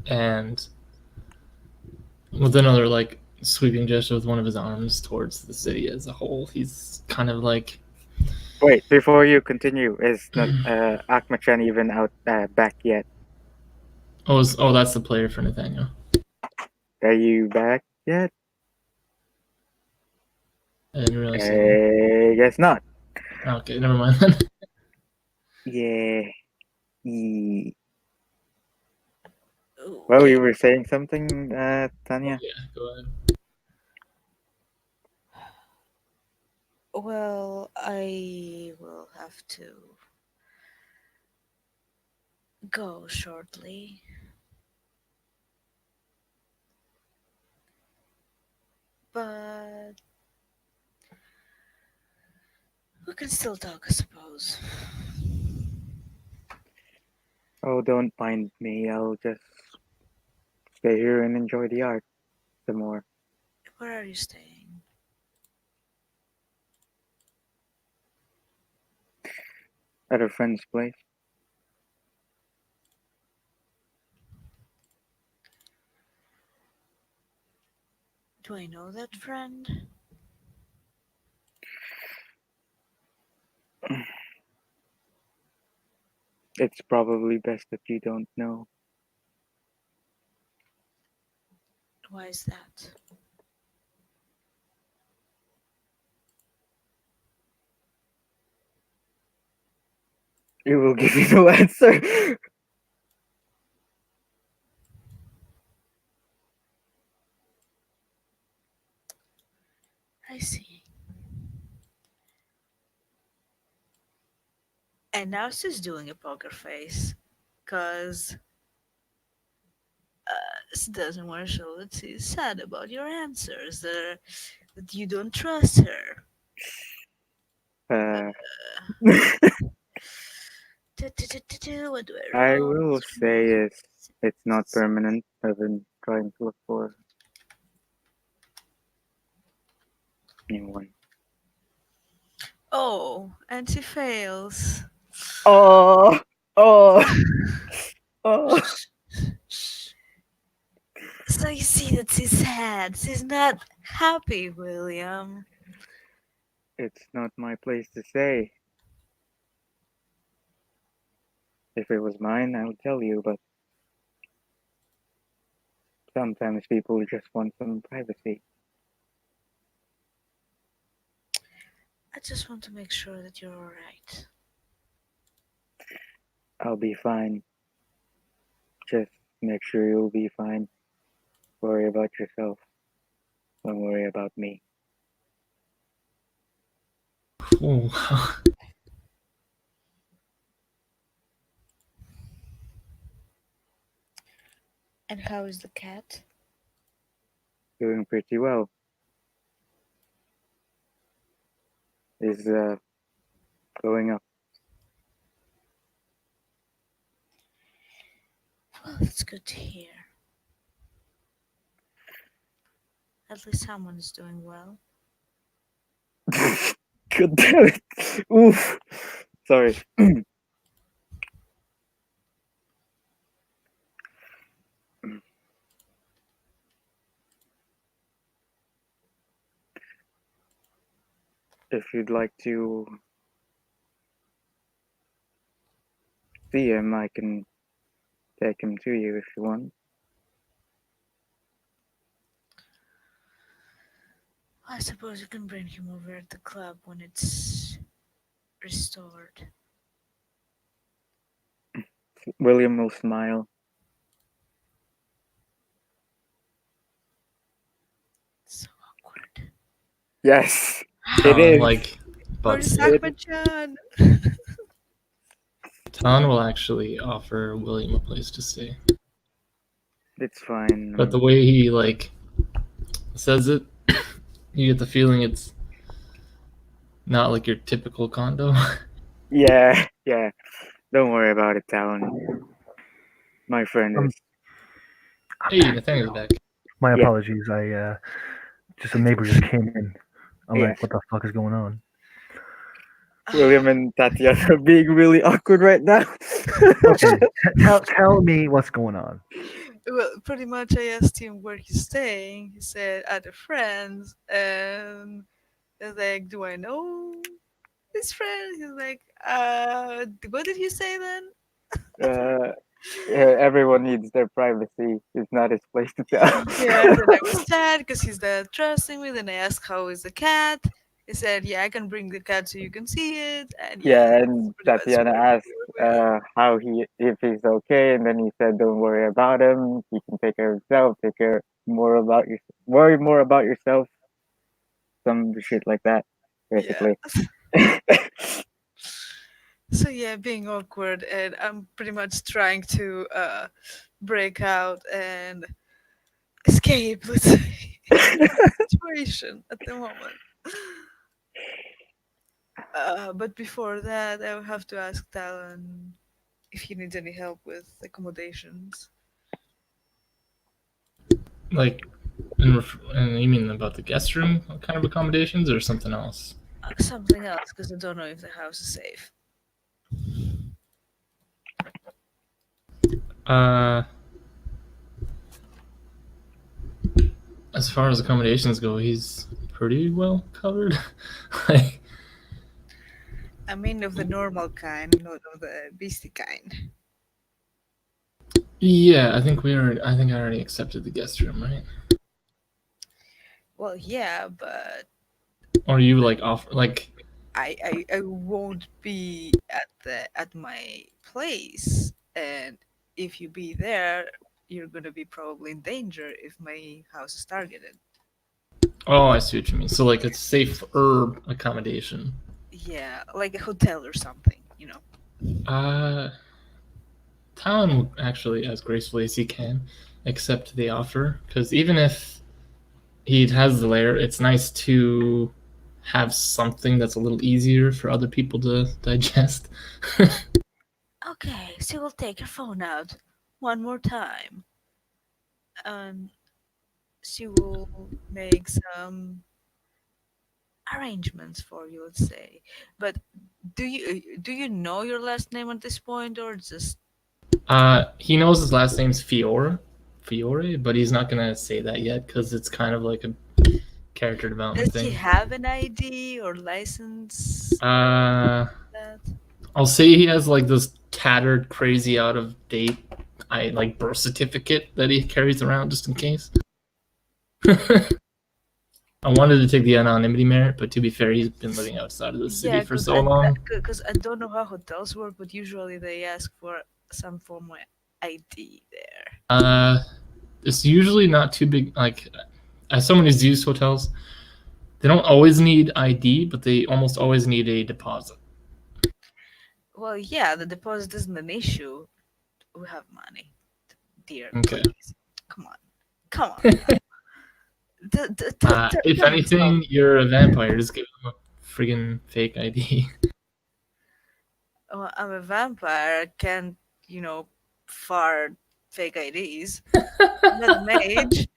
and with another like sweeping gesture with one of his arms towards the city as a whole, he's kind of like, Wait, before you continue, is not Akmachan even out back yet? oh, that's the player for Nathaniel. Are you back yet? I didn't realize. So. Guess not. Okay, never mind then. Yeah. Ooh, Well, you were saying something, Tanya? Yeah, go ahead. well, I will have to go shortly. But we can still talk, I suppose. Oh, don't mind me. I'll just stay here and enjoy the art some more. Where are you staying? At a friend's place. Do I know that friend? It's probably best that you don't know. Why is that? It will give you no answer. I see. And now she's doing a poker face, cause she doesn't want to show that she's sad about your answers, that you don't trust her. Uh, What do I I roll? will say it's not permanent. I've been trying to look for a new one. Oh, and she fails. Oh, oh, oh. So you see that she's sad. She's not happy, William. It's not my place to say. If it was mine, I would tell you, but sometimes people just want some privacy. I just want to make sure that you're alright. I'll be fine. Just make sure you'll be fine. Worry about yourself. Don't worry about me. Ooh. And how is the cat? Doing pretty well. Is going up. Well, That's good to hear. At least someone's doing well. God damn it. Oof. Sorry. If you'd like to see him, I can take him to you if you want. I suppose you can bring him over at the club when it's restored. William will smile. So awkward. Yes, it is. Like, but Where's Ahmed-chan? Talen will actually offer William a place to stay. It's fine. But the way he like says it, you get the feeling it's not like your typical condo. Yeah. Don't worry about it, Talon. My friend is. Hey, Nathaniel's back. My Yeah. apologies. I just a neighbor just came in. I'm Yeah. like, what the fuck is going on? William and Tatiana are being really awkward right now. Okay, tell me what's going on. Well, pretty much I asked him where he's staying. He said at a friend's, and I was like, do I know this friend? He's like, what did you say then? Everyone needs their privacy. It's not his place to tell. Yeah, and then I was sad because he's not trusting me. Then I asked how is the cat. He said, yeah, I can bring the cat so you can see it. And Yeah, that's and pretty much Tatiana where asked we were. if he's okay, and then he said, "Don't worry about him. He can take care of himself. Worry more about yourself." Some shit like that, basically. So yeah, being awkward, and I'm pretty much trying to break out and escape, let's say, the situation at the moment. But before that, I will have to ask Talen if he needs any help with accommodations. Like, and you mean about the guest room kind of accommodations or something else? Something else, because I don't know if the house is safe. As far as accommodations go, he's pretty well covered. Like, I mean, of the normal kind, not of the beastie kind. yeah, I think I already accepted the guest room, right? Well, yeah, but Or you like offer like I won't be at my place, and if you be there, you're gonna be probably in danger if my house is targeted. oh, I see what you mean. So like a safe herb accommodation. Yeah, like a hotel or something, you know. Talon will actually, as gracefully as he can, accept the offer because even if he has the lair, it's nice to have something that's a little easier for other people to digest. Okay, so we'll take your phone out one more time, and she will make some arrangements for you, let's say. But do you know your last name at this point, or just He knows his last name's Fiore, but he's not gonna say that yet because it's kind of like a character development does he thing. have an ID or license? I'll That say he has like this tattered, crazy, out of date, like birth certificate that he carries around just in case. I wanted to take the anonymity merit, but to be fair, he's been living outside of the city for so long. Because I don't know how hotels work, but usually they ask for some form of ID there. It's usually not too big. Like, as someone who's used hotels, they don't always need ID, but they almost always need a deposit. Well, yeah, the deposit isn't an issue. We have money, dear. Okay. Please. Come on. If anything, you're a vampire. Just give them a friggin' fake ID. Well, I'm a vampire. I can't, fart fake IDs. I'm not a mage.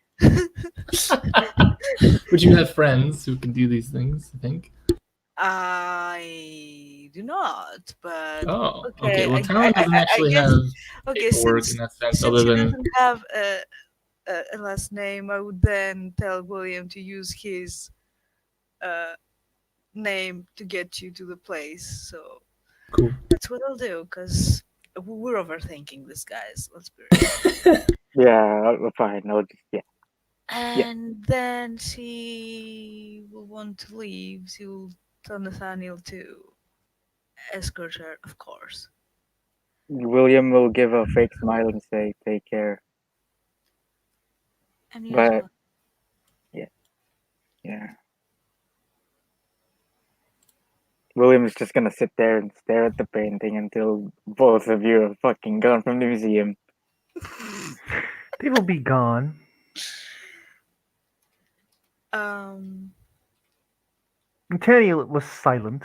Would you have friends who can do these things, I think? I do not, but Oh, okay. okay. Well, Talen doesn't I actually guess have okay. paperwork in that sense, Since other he than doesn't have a last name, I would then tell William to use his uh, name to get you to the place. So cool. that's what I'll do, because we're overthinking this, guys. Let's be real. Yeah, fine. No, just, yeah. And then she will want to leave. She will tell Nathaniel to escort her, of course. William will give a fake smile and say, "Take care." And you as But well. yeah, William's just gonna sit there and stare at the painting until both of you are fucking gone from the museum. They will be gone. Um, Nathaniel was silent.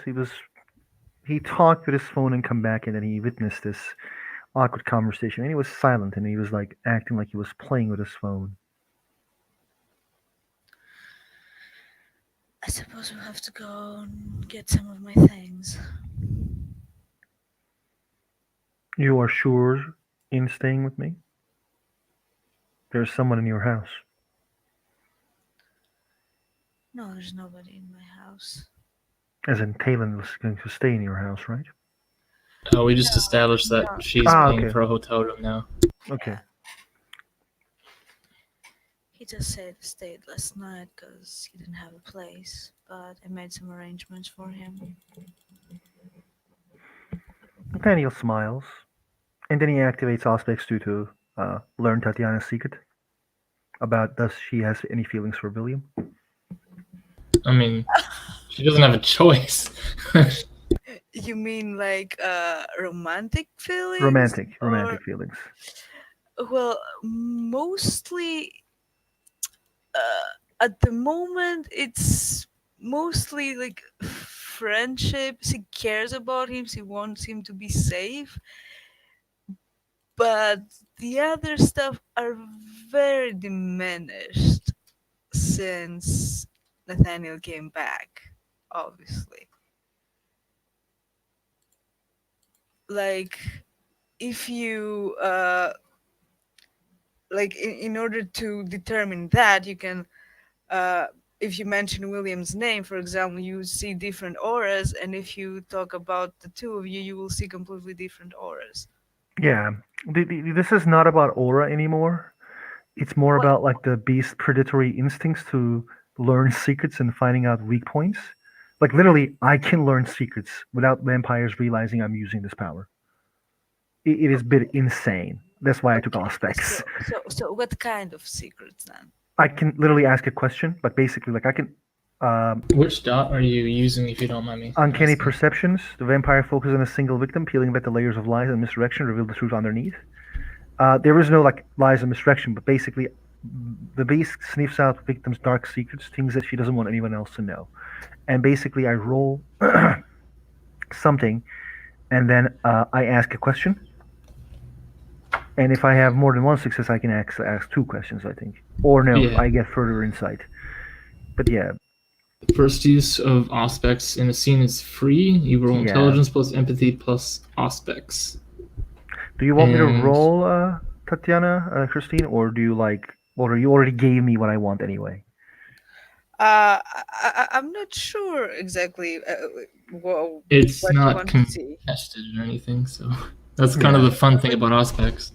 He talked with his phone and come back, and then he witnessed this awkward conversation. And he was silent, and he was like acting like he was playing with his phone. I suppose we'll have to go and get some of my things. You are sure in staying with me? There's someone in your house. No, there's nobody in my house. As in, Talen was going to stay in your house, right? We just established that no. she's paying Okay. for a hotel room now. Okay. Yeah. He just said he stayed last night because he didn't have a place, but I made some arrangements for him. Nathaniel smiles, and then he activates aspects to learn Tatiana's secret about does she has any feelings for William. I mean, she doesn't have a choice. You mean like romantic feelings? Romantic Or- feelings. Well, mostly at the moment it's mostly like friendship. She cares about him. She wants him to be safe. But the other stuff are very diminished since Nathaniel came back, obviously. Like, if you, like, in order to determine that, you can, if you mention William's name, for example, you see different auras, and if you talk about the two of you, you will see completely different auras. Yeah. This is not about aura anymore. It's more What? about like the beast predatory instincts to learn secrets and finding out weak points. Like literally, I can learn secrets without vampires realizing I'm using this power. It is a bit insane. That's why I took Okay, aspects. so what kind of secrets then? I can literally ask a question, but basically, like I can Which dot are you using, if you don't mind me uncanny asking? perceptions. The vampire focuses on a single victim, peeling back the layers of lies and misdirection, reveal the truth underneath. There is no like lies and misdirection, but basically, the beast sniffs out victims' dark secrets, things that she doesn't want anyone else to know. And basically, I roll something, and then I ask a question. And if I have more than one success, I can ask two questions, I think. Or no, Yeah. I get further insight. But yeah, First use of aspects in a scene is free. You roll Yeah. intelligence plus empathy plus aspects. do you want me to And- roll, Tatiana, Christine, or do you like, or you already gave me what I want anyway? I'm not sure exactly It's what you not want to see. contested or anything, so that's kind of the fun thing about aspects.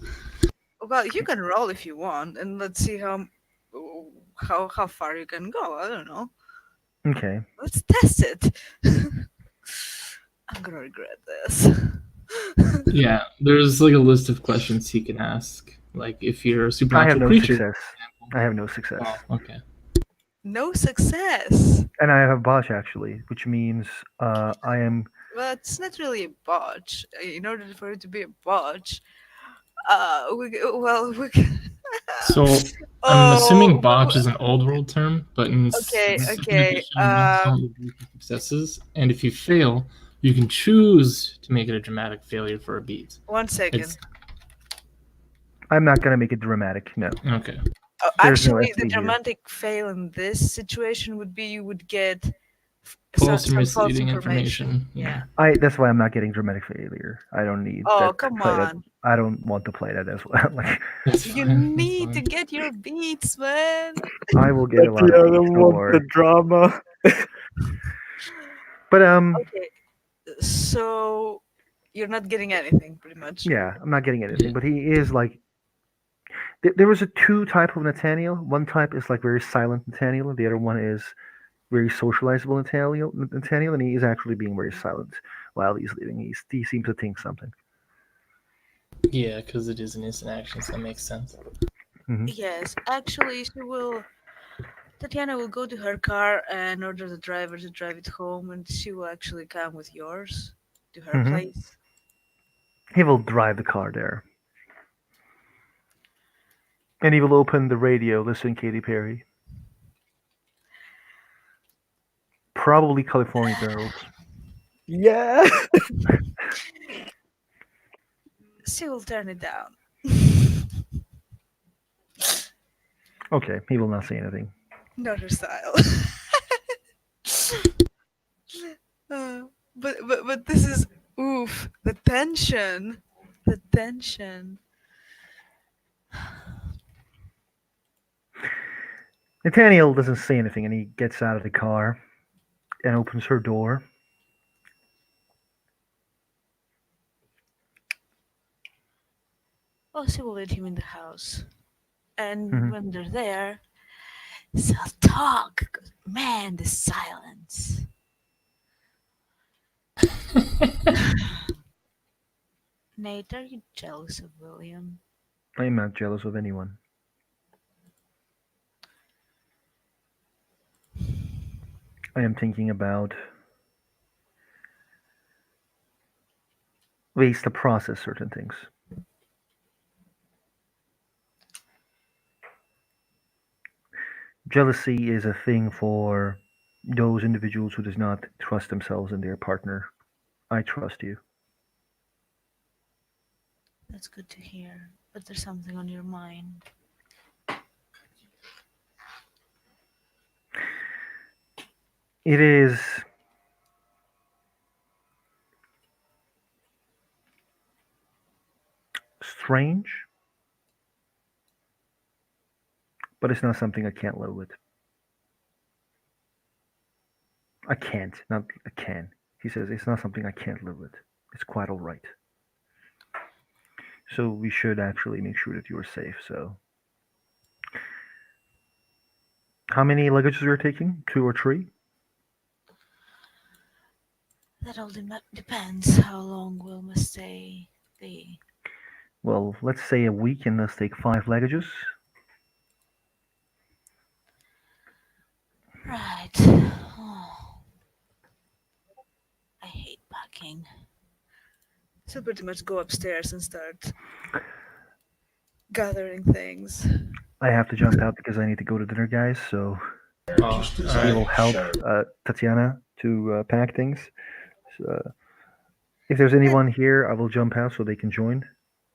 Well, you can roll if you want, and let's see how far you can go. I don't know. Okay. Let's test it. I'm gonna regret this. Yeah, there's like a list of questions he can ask. Like if you're a I have supernatural no creature. success. I have no success. Oh, okay. No success. And I have a botch, actually, which means I am. Well, it's not really a botch. In order for it to be a botch, we can. So I'm assuming Oh, botch is an old world term, but in Okay, second okay, edition, you count your brief successes, and if you fail, you can choose to make it a dramatic failure for a beat. 1 second. It's I'm not gonna make it dramatic. No, Okay. there's no Actually, the SP here. dramatic fail in this situation would be you would get False and some false misleading information. information. Yeah. That's why I'm not getting dramatic failure. I don't need Oh, that. come Play that. on. I don't want to play that as well. Like, That's You fine. That's need to fine. get your beats, man. I will get a lot of Tatiana beats. Don't want worry. the drama. But Okay. So you're not getting anything, pretty much. yeah, I'm not getting anything. Yeah. But he is like, there was a two type of Nathaniel. One type is like very silent Nathaniel, and the other one is very socializable Nathaniel, and he is actually being very silent while he's leaving. He seems to think something. Yeah, because it is an instant action, so that makes sense. Yes, actually, Tatiana will go to her car and order the driver to drive it home, and she will actually come with yours to her Mhm. place. He will drive the car there, and he will open the radio, listen Katy Perry, probably California Girls. Yeah. She will turn it down. Okay, he will not say anything. Not her style. But this is oof, the tension. The tension. Nathaniel doesn't say anything, and he gets out of the car and opens her door. Oh, she will let him in the house. And Mhm. when they're there, they'll talk. 'Cause, man, the silence. Nate, are you jealous of William? I am not jealous of anyone. I am thinking about ways to process certain things. Jealousy is a thing for those individuals who does not trust themselves in their partner. I trust you. That's good to hear. But there's something on your mind. It is strange, but it's not something I can't live with. I can't, not I can. He says it's not something I can't live with. It's quite all right. So we should actually make sure that you are safe. So, how many luggages are you taking? Two or three? That all depends how long will my stay be. Well, let's say a week, and let's take five luggages. Right. Oh, I hate packing. So pretty much go upstairs and start gathering things. I have to jump out because I need to go to dinner, guys. So Oh, we will alright. help Tatiana to pack things. So, if there's anyone here, I will jump out so they can join.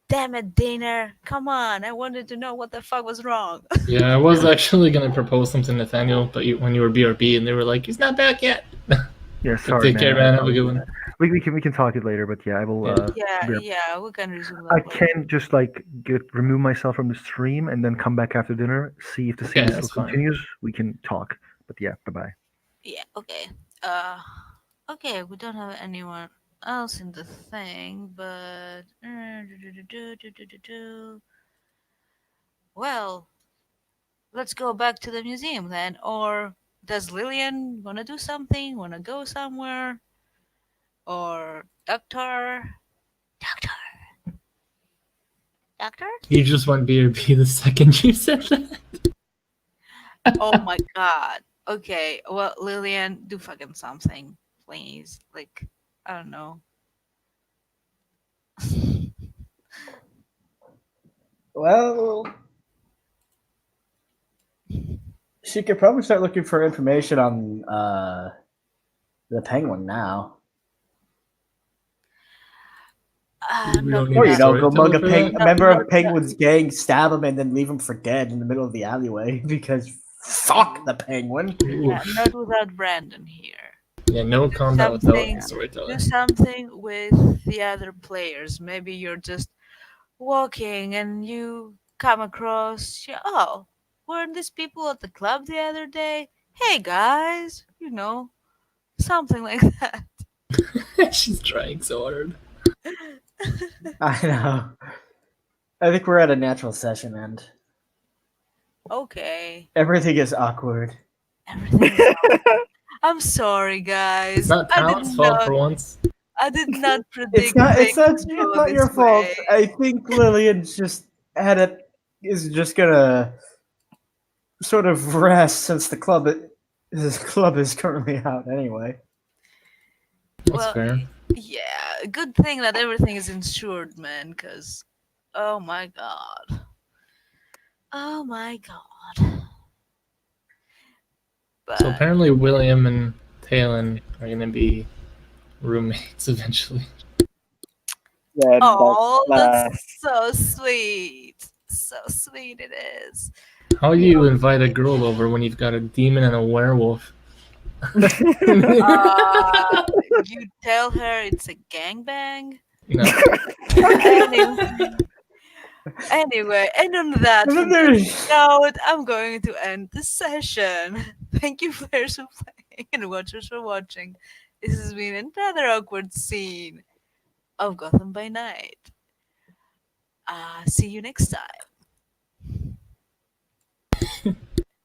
Damn it, Dana. Come on. I wanted to know what the fuck was wrong. Yeah, I was actually gonna propose something to Nathaniel, but when you were BRB, and they were like, "He's not back yet." Yeah, But sorry, take care, man. man. Have a good one. We can talk it later, but yeah, I will. Yeah. Yeah, we can resume I that later. can just like remove myself from the stream and then come back after dinner, see if the Okay, scene still that's fine. continues. We can talk. But yeah, bye bye. Yeah, okay. Okay, we don't have anyone else in the thing, but well, let's go back to the museum then. Or does Lilian wanna do something? Wanna go somewhere? Or Doctor, Doctor? You just went BRB the second you said that. Oh my god. Okay, well, Lilian, do fucking something, please. Like, I don't know. Well, she could probably start looking for information on the penguin now. We Not don't need Or a you know, go storyteller mug a for that. No, member not of Penguin's gang, stab him, and then leave him for dead in the middle of the alleyway because fuck the Penguin. not without Brandon here. Yeah, no Do combat without something. storyteller. Do something with the other players. Maybe you're just walking and you come across. Oh, weren't these people at the club the other day? Hey guys, something like that. She's trying so hard. I know. I think we're at a natural session end. Okay. Everything is awkward. Everything is. I'm sorry, It's guys. not Talon's fault for once. I did not It's predict not. things to It's go not this your fault. way. I think Lilian's just had it. Is just gonna sort of rest since the club. His club is currently out anyway. That's Well, fair. yeah, good thing that everything is insured, man, because, oh my god. Oh my god. So But, apparently William and Talen are gonna be roommates eventually. Yeah, oh, that's Dr.Klass. so sweet. So sweet it is. How do you invite a girl over when you've got a demon and a werewolf? Uh, you tell her it's a gangbang? No. Anyway, anyway, and on that And then fantastic there's note, I'm going to end the session. Thank you, players, for playing and watchers for watching. This has been another awkward scene of Gotham by Night. See you next time.